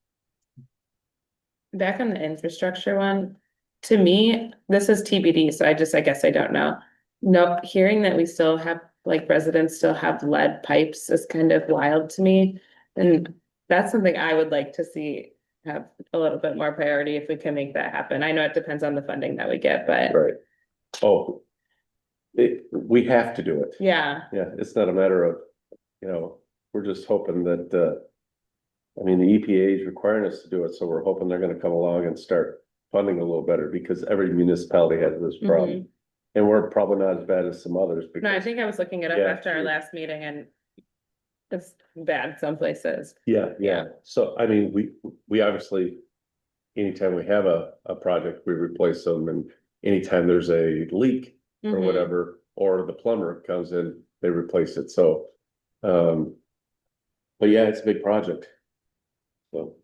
Back on the infrastructure one, to me, this is TBD, so I guess I don't know. No, hearing that we still have, like, residents still have lead pipes is kind of wild to me. And that's something I would like to see have a little bit more priority if we can make that happen. I know it depends on the funding that we get, but Right. Oh. We have to do it. yeah, Yeah, it's not a matter of, you know, we're just hoping that, I mean, the EPA is requiring us to do it, so we're hoping they're gonna come along and start funding a little better, because every municipality has this problem. And we're probably not as bad as some others. no, I because- think I was looking it up Yeah, after our true. last meeting and it's bad some places. Yeah, so I mean, we obviously, anytime we have a project, we replace them, and anytime there's a leak or Mhm. whatever, or the plumber comes in, they replace it, so. But yeah, it's a big project. So,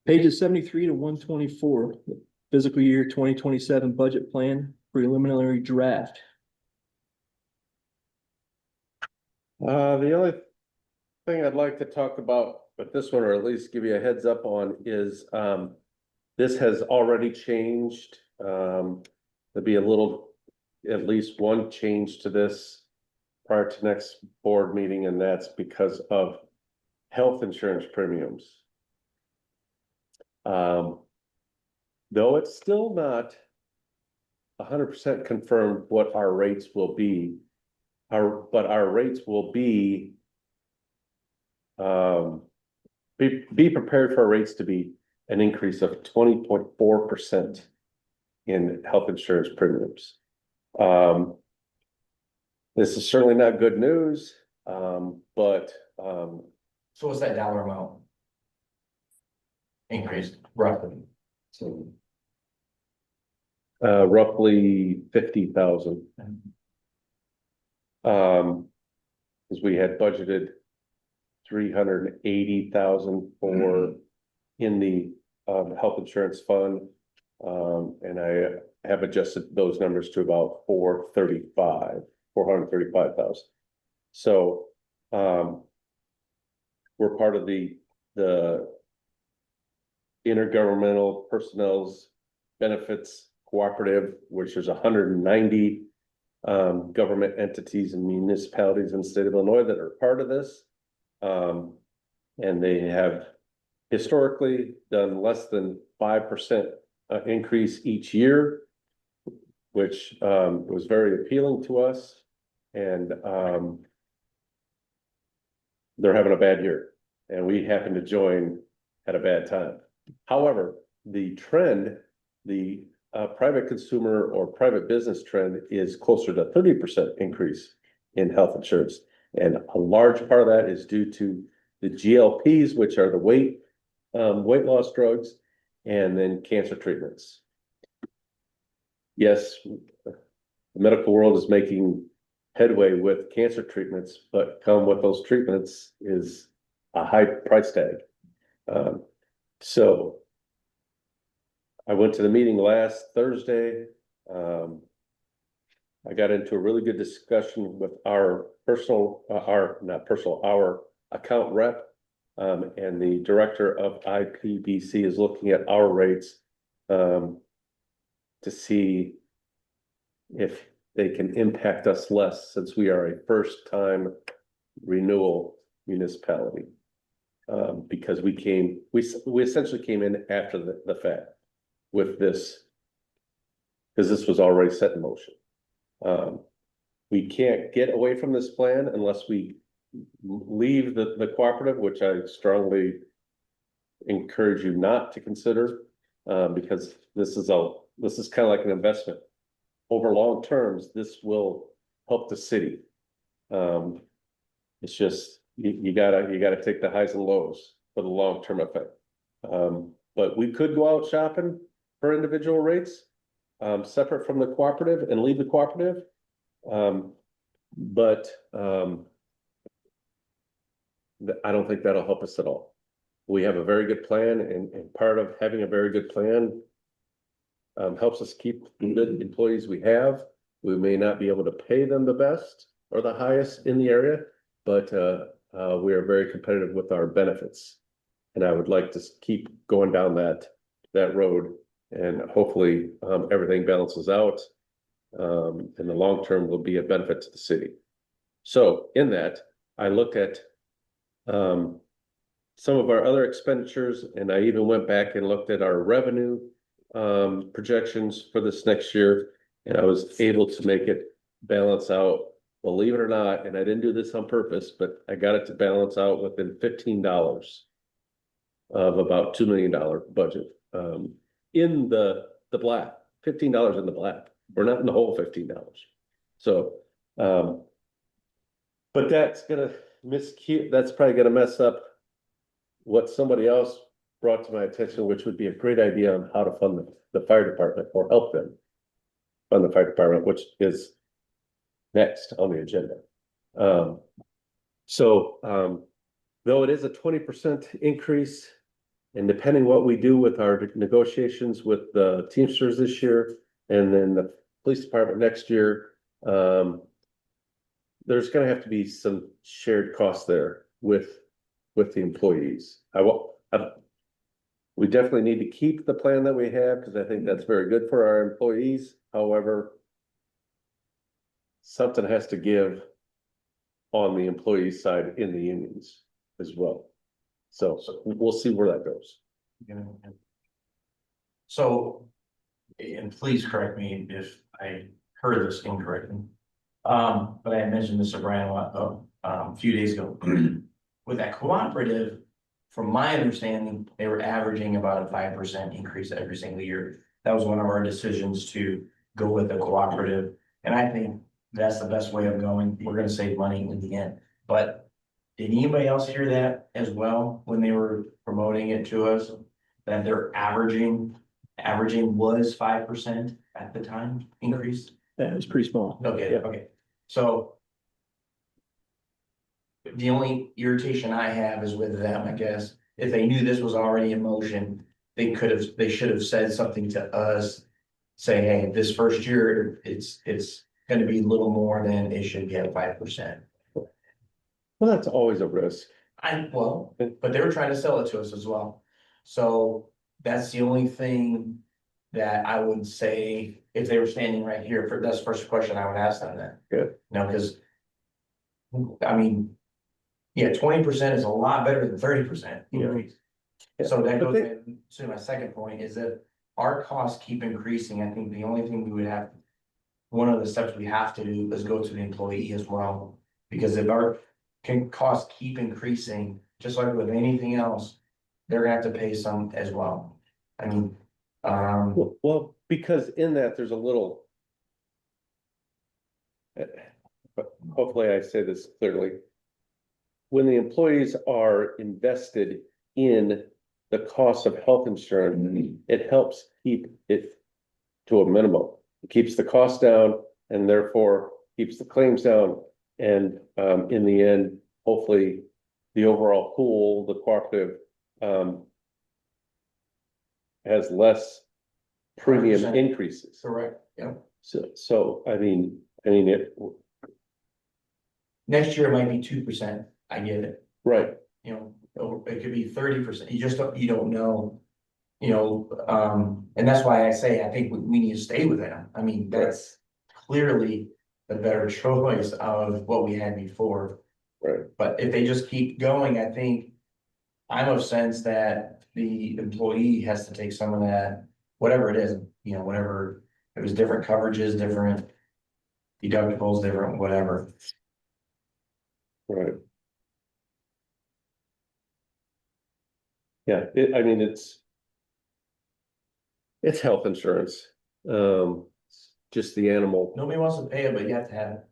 Pages 73 to 124, fiscal year 2027 budget plan, preliminary draft. the only thing I'd like to talk about, but this one, or at least give you a heads up on, is, this has already changed. There'll be a little, at least one change to this prior to next board meeting, and that's because of health insurance premiums. Though it's still not 100% confirmed what our rates will be. But our rates will be. Be prepared for our rates to be an increase of 20.4% in health insurance premiums. This is certainly not good news, but So what's that dollar amount? Increase roughly. So roughly 50,000. Because we had budgeted 380,000 for in the health insurance fund. And I have adjusted those numbers to about 435,000. So we're part of the intergovernmental personnel's benefits cooperative, which is 190 government entities and municipalities in the state of Illinois that are part of this. And they have historically done less than 5% increase each year, which was very appealing to us. And they're having a bad year, and we happen to join at a bad time. However, the trend, the private consumer or private business trend is closer to 30% increase in health insurance. And a large part of that is due to the GLPs, which are the weight loss drugs, and then cancer treatments. Yes, the medical world is making headway with cancer treatments, but come with those treatments is a high price tag. So I went to the meeting last Thursday. I got into a really good discussion with our our account rep. And the director of IPBC is looking at our rates to see if they can impact us less, since we are a first-time renewal municipality. Because we essentially came in after the fact with this, because this was already set in motion. We can't get away from this plan unless we leave the cooperative, which I strongly encourage you not to consider, because this is kind of like an investment. Over long terms, this will help the city. It's just, you gotta take the highs and lows for the long-term effect. But we could go out shopping for individual rates, separate from the cooperative, and leave the cooperative. But I don't think that'll help us at all. We have a very good plan, and part of having a very good plan helps us keep the good employees we have. We may not be able to pay them the best or the highest in the area, but we are very competitive with our benefits. And I would like to keep going down that road, and hopefully everything balances out. And the long term will be a benefit to the city. So in that, I looked at some of our other expenditures, and I even went back and looked at our revenue projections for this next year, and I was able to make it balance out, believe it or not. And I didn't do this on purpose, but I got it to balance out within $15 of about $2 million budget, in the black. $15 in the black. We're not in the whole $15. So but that's probably gonna mess up what somebody else brought to my attention, which would be a great idea on how to fund the fire department, or help them fund the fire department, which is next on the agenda. Though it is a 20% increase, and depending what we do with our negotiations with the Teamsters this year, and then the police department next year, there's gonna have to be some shared costs there with the employees. We definitely need to keep the plan that we have, because I think that's very good for our employees. However, something has to give on the employee side in the unions as well. So we'll see where that goes. So, and please correct me if I heard this incorrectly. But I had mentioned this to Brian a few days ago. With that cooperative, from my understanding, they were averaging about a 5% increase every single year. That was one of our decisions to go with the cooperative, and I think that's the best way of going. We're gonna save money in the end. But did anybody else hear that as well when they were promoting it to us? That they're averaging was 5% at the time increase? That was pretty small. Okay, okay, so. The only irritation I have is with them, I guess, if they knew this was already in motion, they should have said something to us. Say, hey, this first year, it's gonna be a little more than it should be at 5%. Well, that's always a risk. But they were trying to sell it to us as well. So that's the only thing that I would say, if they were standing right here, that's the first question I would ask them then. Good. No, because. I mean. Yeah, 20% is a lot better than 30% increase. Yeah. So that But goes to my second point, is that our costs keep increasing. I think the only thing we would have. One of the steps we have to do is go to the employee as well, because if our costs keep increasing, just like with anything else, they're gonna have to pay some as well. I mean, Well, because in that, there's a little. But hopefully I say this clearly. When the employees are invested in the cost of health insurance, it helps keep it to a minimum. It keeps the cost down and therefore keeps the claims down. And in the end, hopefully, the overall pool, the cooperative, has less premium 100%. increases. correct, yeah. So I mean, it, Next year it might be 2%. I get it. right, You know, or it could be 30%. You don't know. You know, and that's why I say, I think we need to stay with them. I mean, that's clearly the better choice of what we had before. right. But if they just keep going, I think I'm of sense that the employee has to take some of that, whatever it is, you know, whatever, it was different coverages, different deductibles, different whatever. Right. Yeah, I mean, it's health insurance, just the animal, Nobody wants to pay it, but you have to have it.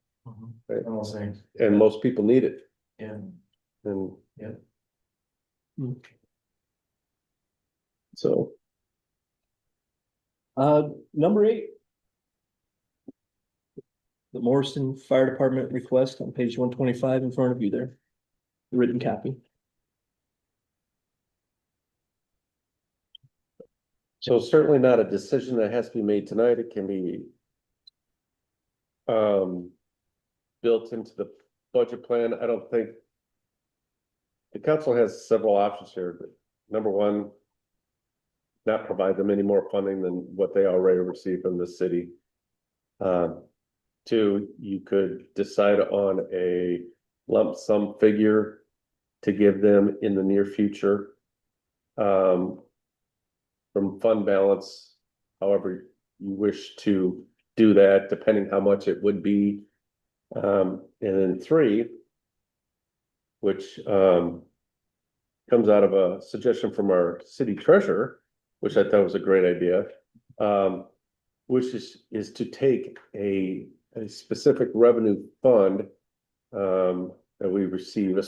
Right. One of those things, and most people need it, yeah. and. Hmm. So, Number 8. The Morrison Fire Department request on page 125 in front of you there. The written copy. so certainly not a decision that has to be made tonight, it can be. Built into the budget plan, I don't think. The council has several options here, but number one. Not provide them any more funding than what they already receive from the city. Two, you could decide on a lump sum figure to give them in the near future. From fund balance, however you wish to do that, depending how much it would be. And then 3, which comes out of a suggestion from our city treasurer, which I thought was a great idea, which is to take a specific revenue fund that we receive, a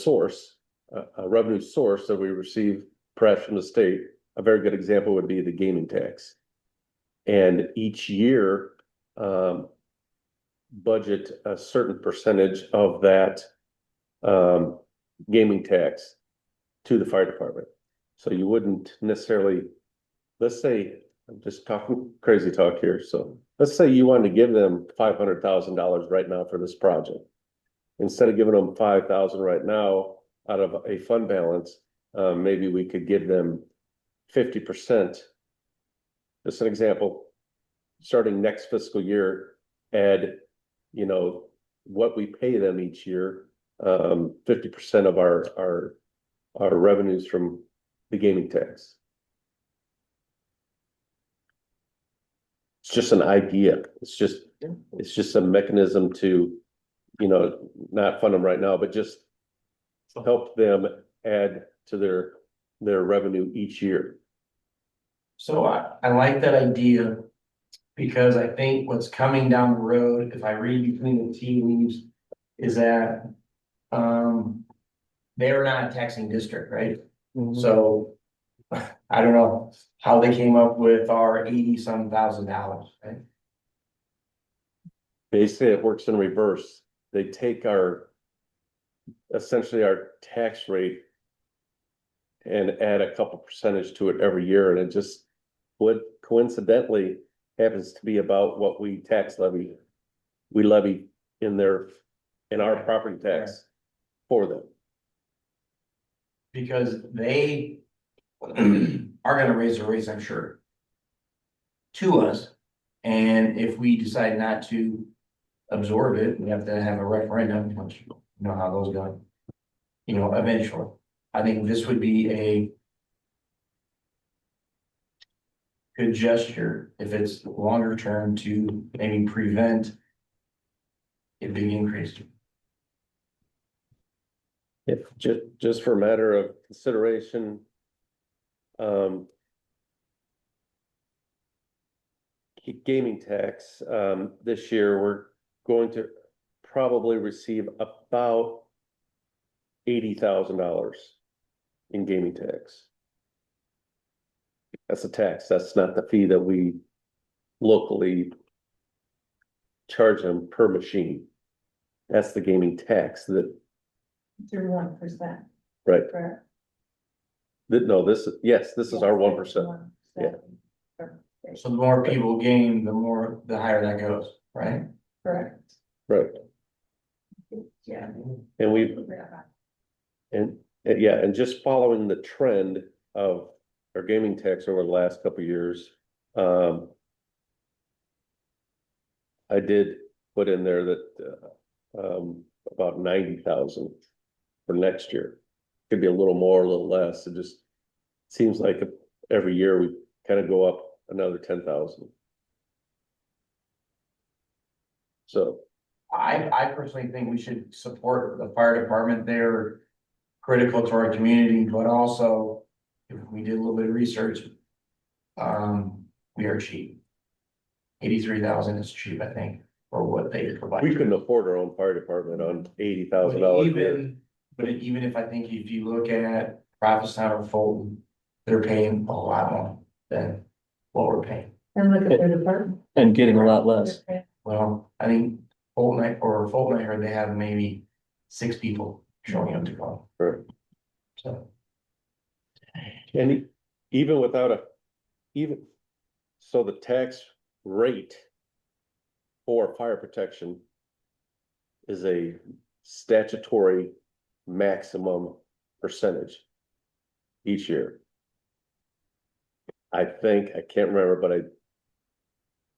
revenue source that we receive perhaps from the state. A very good example would be the gaming tax. And each year, budget a certain percentage of that gaming tax to the fire department. So you wouldn't necessarily, let's say, I'm just talking crazy talk here. So let's say you wanted to give them $500,000 right now for this project. Instead of giving them 5,000 right now out of a fund balance, maybe we could give them 50%. Just an example, starting next fiscal year, add, you know, what we pay them each year, 50% of our revenues from the gaming tax. It's just an idea. It's just a mechanism to, not fund them right now, but just help them add to their revenue each year. So I like that idea. Because I think what's coming down the road, if I read between the tea leaves, is that. They're not a taxing district, right? So. I don't know how they came up with our $80-some thousand, right? Basically, it works in reverse. They take essentially our tax rate and add a couple percentage to it every year, and it just would coincidentally happens to be about what we levy in our property tax for them. Because they are gonna raise the rates, I'm sure. To us, and if we decide not to absorb it, we have to have a referendum, which you know how those go. Eventually, I think this would be a good gesture if it's longer term to maybe prevent a big increase. If just for a matter of consideration. Gaming tax, this year, we're going to probably receive about $80,000 in gaming tax. That's a tax. That's not the fee that we locally charge them per machine. That's the gaming tax that, Through 1%. right? Correct. No, this is our 1%. Yeah. So the more people game, the higher that goes, right? Correct. Right. Yeah. And just following the trend of our gaming tax over the last couple of years, I did put in there that, about 90,000 for next year. Could be a little more, a little less. It just seems like every year we kind of go up another 10,000. So. I personally think we should support the fire department. They're critical to our community, but also if we did a little bit of research, we are cheap. 83,000 is cheap, I think, for what they provide. We couldn't afford our own fire department on $80,000. But even if if you look at Prophetstown or Fulton, they're paying a lot more than what we're paying. And look at their department. And getting a lot less. Well, I think Fulton, I heard they have maybe 6 people showing up to call. Right. So. And even without so the tax rate for fire protection is a statutory maximum percentage each year. I can't remember, but I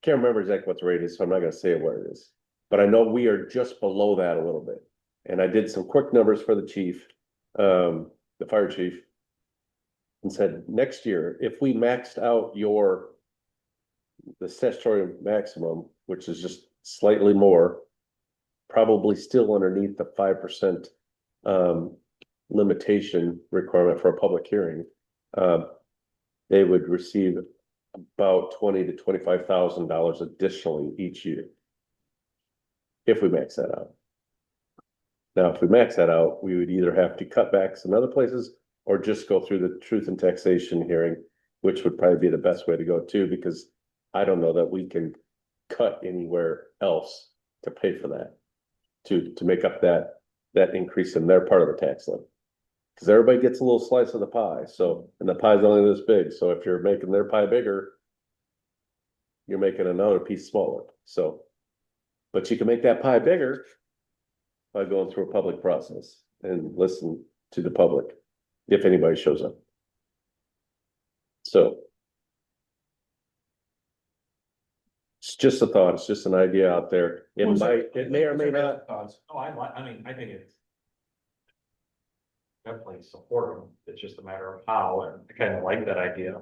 can't remember exactly what the rate is, so I'm not gonna say what it is. But I know we are just below that a little bit. And I did some quick numbers for the chief, the fire chief, and said, next year, if we maxed out the statutory maximum, which is just slightly more, probably still underneath the 5% limitation requirement for a public hearing, they would receive about $20,000 to $25,000 additionally each year. If we max that out. Now, if we max that out, we would either have to cut back some other places or just go through the truth and taxation hearing, which would probably be the best way to go too, because I don't know that we can cut anywhere else to pay for that, to make up that increase in their part of the tax levy. Because everybody gets a little slice of the pie, and the pie's only this big, so if you're making their pie bigger, you're making another piece smaller, but you can make that pie bigger by going through a public process and listen to the public, if anybody shows up. So. It's just a thought, it's just an idea out there. It may or may not. Oh, I think it's. Definitely support them, it's just a matter of how, and I kind of like that idea.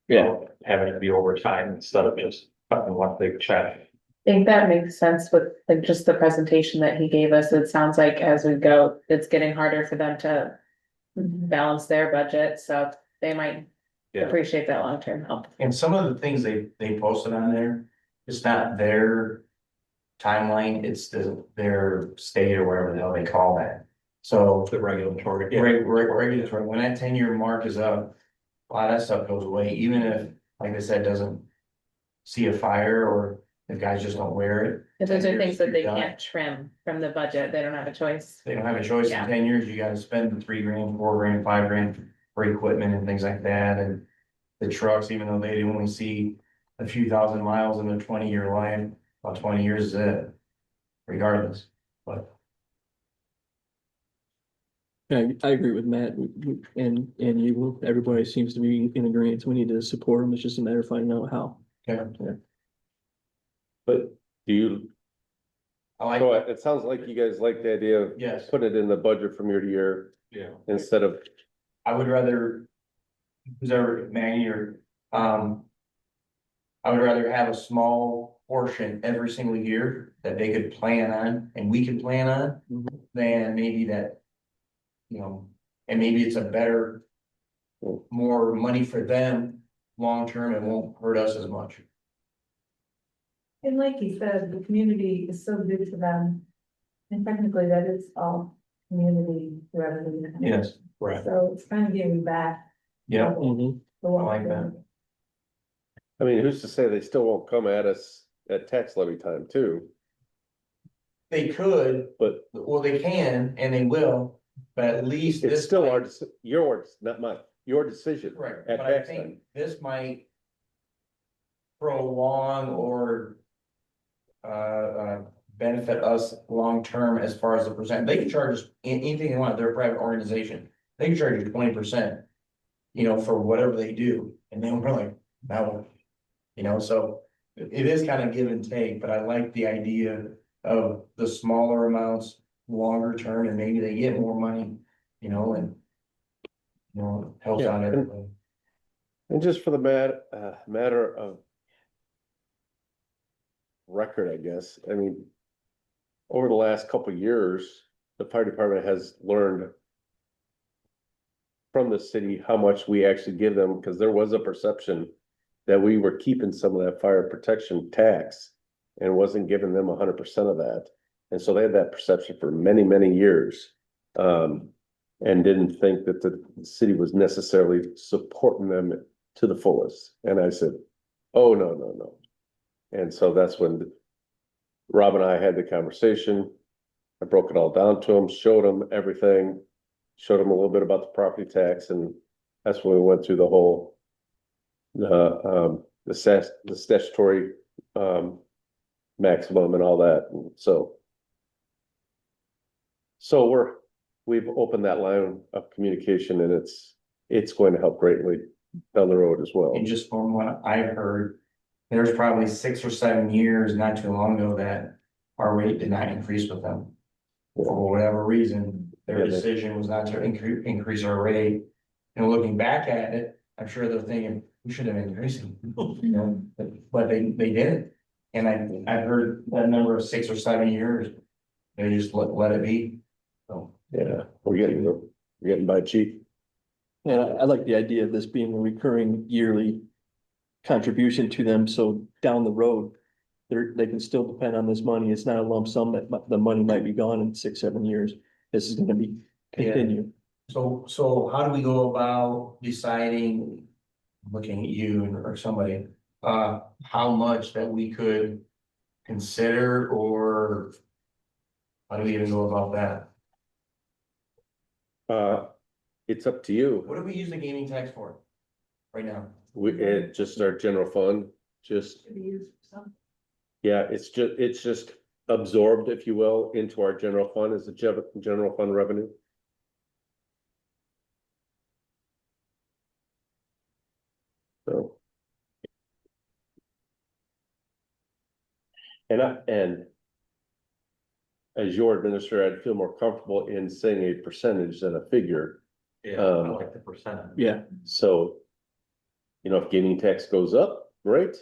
Yeah. Having it be over time instead of just One big check. I think that makes sense with like just the presentation that he gave us. It sounds like as we go, it's getting harder for them to balance their budget, so they might Yeah. appreciate that long-term help. And some of the things they posted on there, it's not their timeline, it's their state or whatever the hell they call that. So The regulatory. regulatory, when that 10-year mark is up, a lot of that stuff goes away, even if, like I said, doesn't see a fire or the guys just don't wear it. If those 10 are years, things that they you're done. can't trim from the budget, they don't have a choice. They don't have a choice in Yeah. 10 years, you gotta spend the $3,000, $4,000, $5,000 for equipment and things like that, and. The trucks, even though they only see a few thousand miles in their 20-year life, about 20 years is it. Regardless, but Yeah, I agree with Matt and you, everybody seems to be in agreement, we need to support them, it's just a matter of finding out how. yeah, But do you, I like, so it sounds like you guys like the idea of yes, putting it in the budget from year to year Yeah. instead of, I would rather. Who's ever, Maggie or, I would rather have a small portion every single year that they could plan on and we could plan on. Mhm. Than maybe that. You know, and maybe it's a better. More money for them, long term, it won't hurt us as much. And like you said, the community is so good to them. And technically that is all community revenue. Yes, Right. So it's kind of giving back. yeah, Mhm. for what I like we're that. doing. I mean, who's to say they still won't come at us at tax levy time too? they could, But well, they can and they will, but at least it's this. still might- our, yours, not mine, your decision. Correct, at but I tax think time. this might. Prolong or. Benefit us long-term as far as the percent, they can charge us anything they want, they're a private organization, they can charge you 20%. You know, for whatever they do, and then we're like, no. You know, so it is kind of give and take, but I like the idea of the smaller amounts, longer term, and maybe they get more money, you know, and. You know, helps Yeah, out and- everybody. And just for the matter of record, I guess, I mean, over the last couple of years, the fire department has learned from the city how much we actually give them, because there was a perception that we were keeping some of that fire protection tax and wasn't giving them 100% of that. And so they had that perception for many, many years. And didn't think that the city was necessarily supporting them to the fullest. And I said, oh, no, no, no. And so that's when Rob and I had the conversation. I broke it all down to him, showed him everything, showed him a little bit about the property tax, and that's when we went through the whole the statutory maximum and all that. And so we've opened that line of communication, and it's going to help greatly down the road as well. And just from what I've heard, there's probably 6 or 7 years, not too long ago, that our rate did not increase with them. For whatever reason, their Yeah, they- decision was not to increase our rate. And looking back at it, I'm sure they're thinking, we should have increased it, you know, but they didn't. And I've heard that number of 6 or 7 years, they just let it be, so. Yeah, we're getting by cheap. And I like the idea of this being a recurring yearly contribution to them, so down the road, they can still depend on this money, it's not a lump sum that the money might be gone in 6, 7 years. This is gonna be continue. So how do we go about deciding, looking at you or somebody, how much that we could consider, or how do we even go about that? It's up to you. What do we use the gaming tax for right now? It's just our general fund, just, Should be used for something. yeah, it's just absorbed, if you will, into our general fund as a general fund revenue. So. And as your administrator, I'd feel more comfortable in saying a percentage than a figure. Yeah, I like the percent. Yeah, So, if gaming tax goes up, great.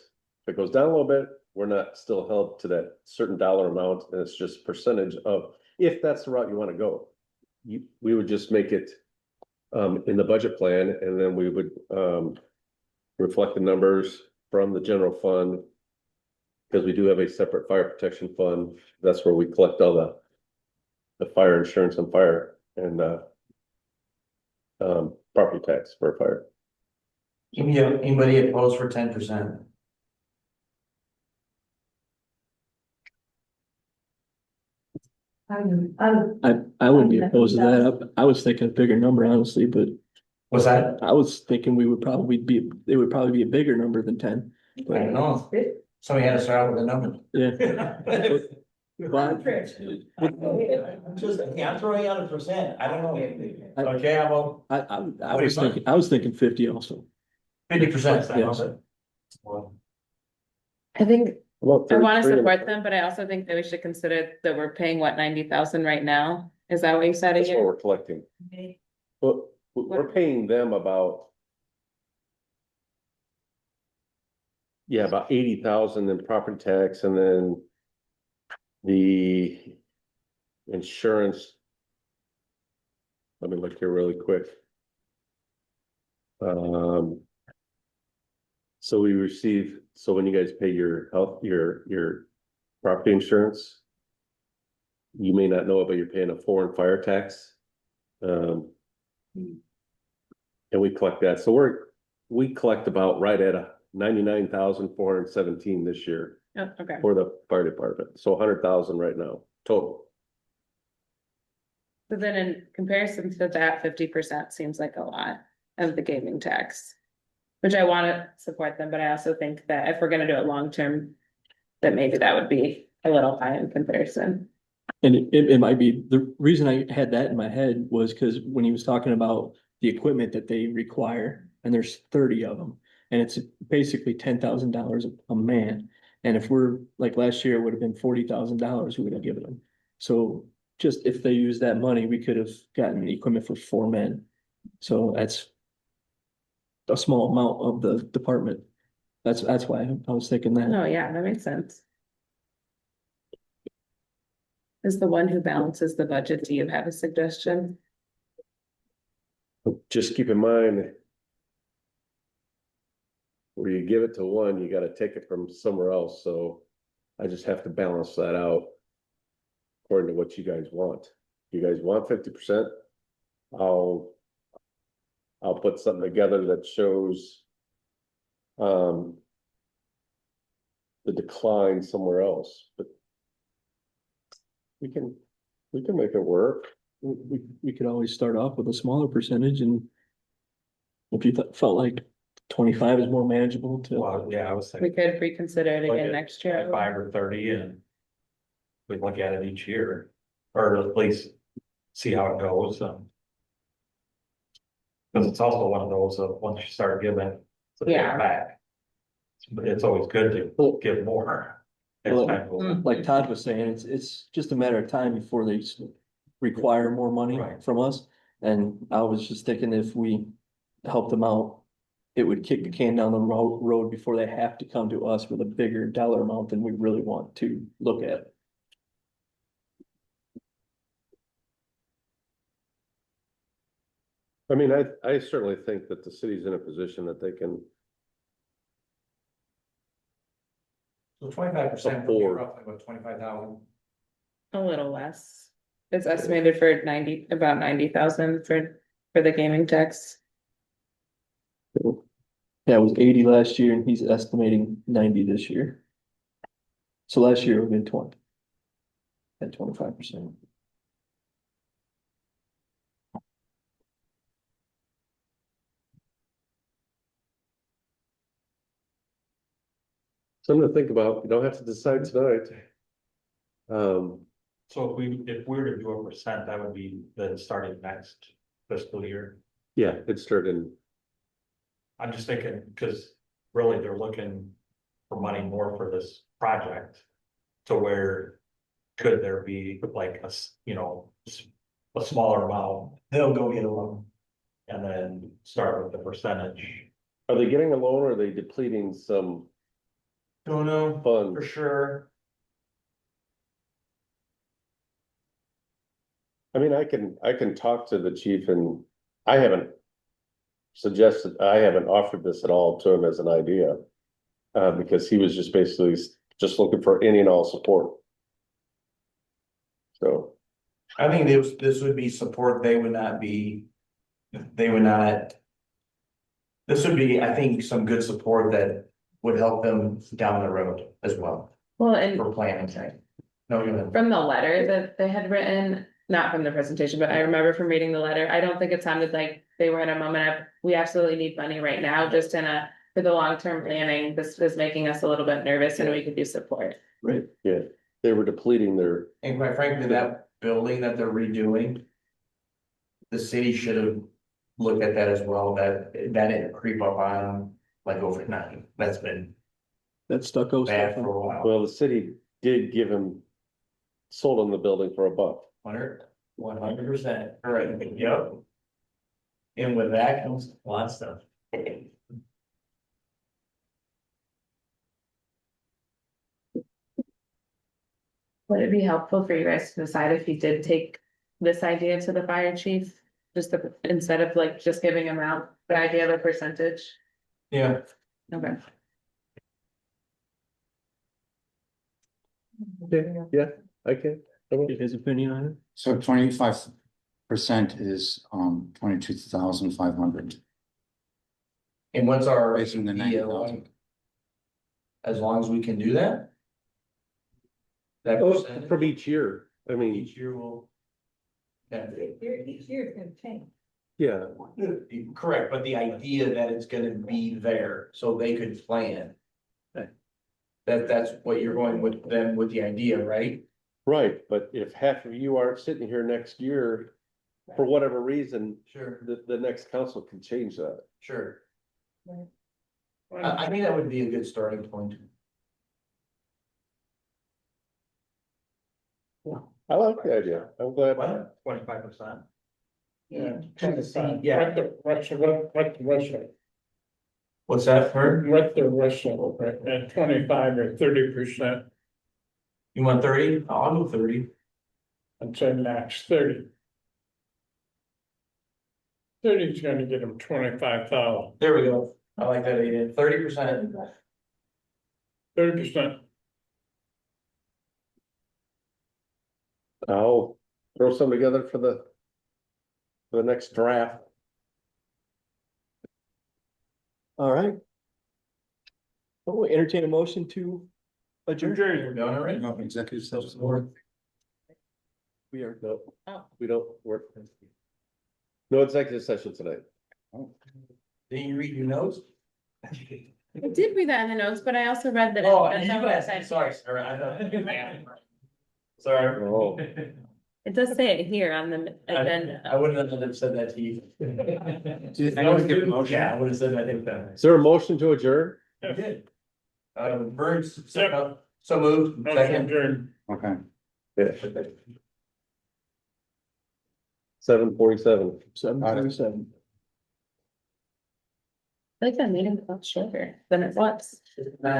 If it goes down a little bit, we're not still held to that certain dollar amount, and it's just percentage of, if that's the route you wanna go. We would just make it in the budget plan, and then we would reflect the numbers from the general fund. Because we do have a separate fire protection fund, that's where we collect all the fire insurance and fire and property tax for fire. Anybody opposed for 10%? I wouldn't be opposed to that. I was thinking a bigger number, honestly, but What's that? I was thinking it would probably be a bigger number than 10. I don't know. Somebody had to start out with a number. Yeah. But Just, I'm throwing out a percent, I don't know. Okay, I'm on I was thinking 50 also. 50%. Yes. I think About I wanna 33. support them, but I also think that we should consider that we're paying what, 90,000 right now? Is that what you said a That's what year? we're collecting. But we're paying them about. Yeah, about 80,000 in property tax, and then. The insurance. Let me look here really quick. So we receive, so when you guys pay your health, your property insurance. You may not know it, but you're paying a foreign fire tax. And we collect that, so we collect about right at 99,417 this year. Oh, okay. For the fire department, so 100,000 right now, total. So then in comparison to that, 50% seems like a lot of the gaming tax. Which I wanna support them, but I also think that if we're gonna do it long-term, that maybe that would be a little high in comparison. And it might be, the reason I had that in my head was because when he was talking about the equipment that they require, and there's 30 of them. And it's basically $10,000 a man. And if we're, like last year, it would have been $40,000 we would have given them. So just if they use that money, we could have gotten equipment for 4 men. So that's a small amount of the department. That's why I was thinking that. Oh, yeah, that makes sense. As the one who balances the budget, do you have a suggestion? Just keep in mind. Where you give it to one, you gotta take it from somewhere else, so I just have to balance that out. According to what you guys want. You guys want 50%? I'll put something together that shows. The decline somewhere else, but. We can make it work. We could always start off with a smaller percentage, and if you felt like 25 is more manageable to. Well, yeah, I was We thinking could reconsider it again next year. 5 or 30 and. We look at it each year, or at least see how it goes, Cause it's also one of those, once you start giving, it's a Yeah. pay back. It's always good to give more. As Well, time goes on. Like Todd was saying, it's just a matter of time before they require more money Right. from us. And I was just thinking if we help them out, it would kick the can down the road before they have to come to us with a bigger dollar amount than we really want to look at. I mean, I certainly think that the city's in a position that they can. So 25% would be Afford. roughly about 25,000. A little less. It's estimated for about 90,000 for the gaming tax. Yeah, it was 80 last year and he's estimating 90 this year. So last year it would have been 20. At 25%. Something to think about, you don't have to decide tonight. So if we were to do a percent, that would be then starting next fiscal year. Yeah, it started. I'm just thinking, cause really they're looking for money more for this project. To where could there be like a smaller amount They'll go get a loan. and then start with the percentage? Are they getting a loan or are they depleting some? Don't know fun. for sure. I mean, I can talk to the chief and I haven't I haven't offered this at all to him as an idea. Because he was just basically just looking for any and all support. So, I think this would be support, they would not. This would be, I think, some good support that would help them down the road as well, Well, and for planning side. No, you from the letter that they had written, not from the presentation, but I remember from reading the letter, I don't think it sounded like they were in a moment of, we absolutely need money right now, just for the long-term planning, this was making us a little bit nervous and we could use support. Right. yeah, they were depleting their, And quite frankly, that building that they're redoing. The city should have looked at that as well, that didn't creep up on them like overnight, that's been That stucco bad stuff. for a while. well, the city did give him. Sold him the building for $1. 100%, correct, yep. And with that comes a lot of stuff. Would it be helpful for you guys to decide if you did take this idea to the fire chief? Instead of like just giving him out the idea of a percentage? Yeah. Okay. Yeah, I can. Get his opinion on it. So 25% is 22,500. And what's our Raising the idea 90,000. like? As long as we can do that? That Oh, percentage from each year, I mean, each year will. Yeah, Each year is gonna change. yeah, correct, but the idea that it's gonna be there, so they could plan. Okay. That's what you're going with them with the idea, right? right, but if half of you aren't sitting here next year. For whatever reason, Sure, the next council can change that. sure. Right. I think that would be a good starting point. I like the idea, I'm glad. 25%. Yeah. Yeah. What's the ratio? What's that for? What's the ratio, 25 or 30%, You want 30? I'll do 30. I'd say max 30. 30 is gonna get them 25,000, There we go. I like that idea. 30%. 30%. I'll throw some together for the next draft. All right. Oh, entertain a motion to adjourn. We're done already? No, executive session. We are, no, Oh. we don't work. No executive session tonight. Didn't you read your notes? I did read that in the notes, but I also read that. Oh, that's you not what it guys, said. sorry, sir, I thought. Sorry. Oh. It does say it here on the agenda. I wouldn't have said that to you. Do you think we give a motion? Yeah, I would have said that in that. Is there a motion to adjourn? Good. Burns, so moved, Motion second. adjourned. Okay. Yeah. 7:47. 7:37. I think the meeting felt shorter than it was.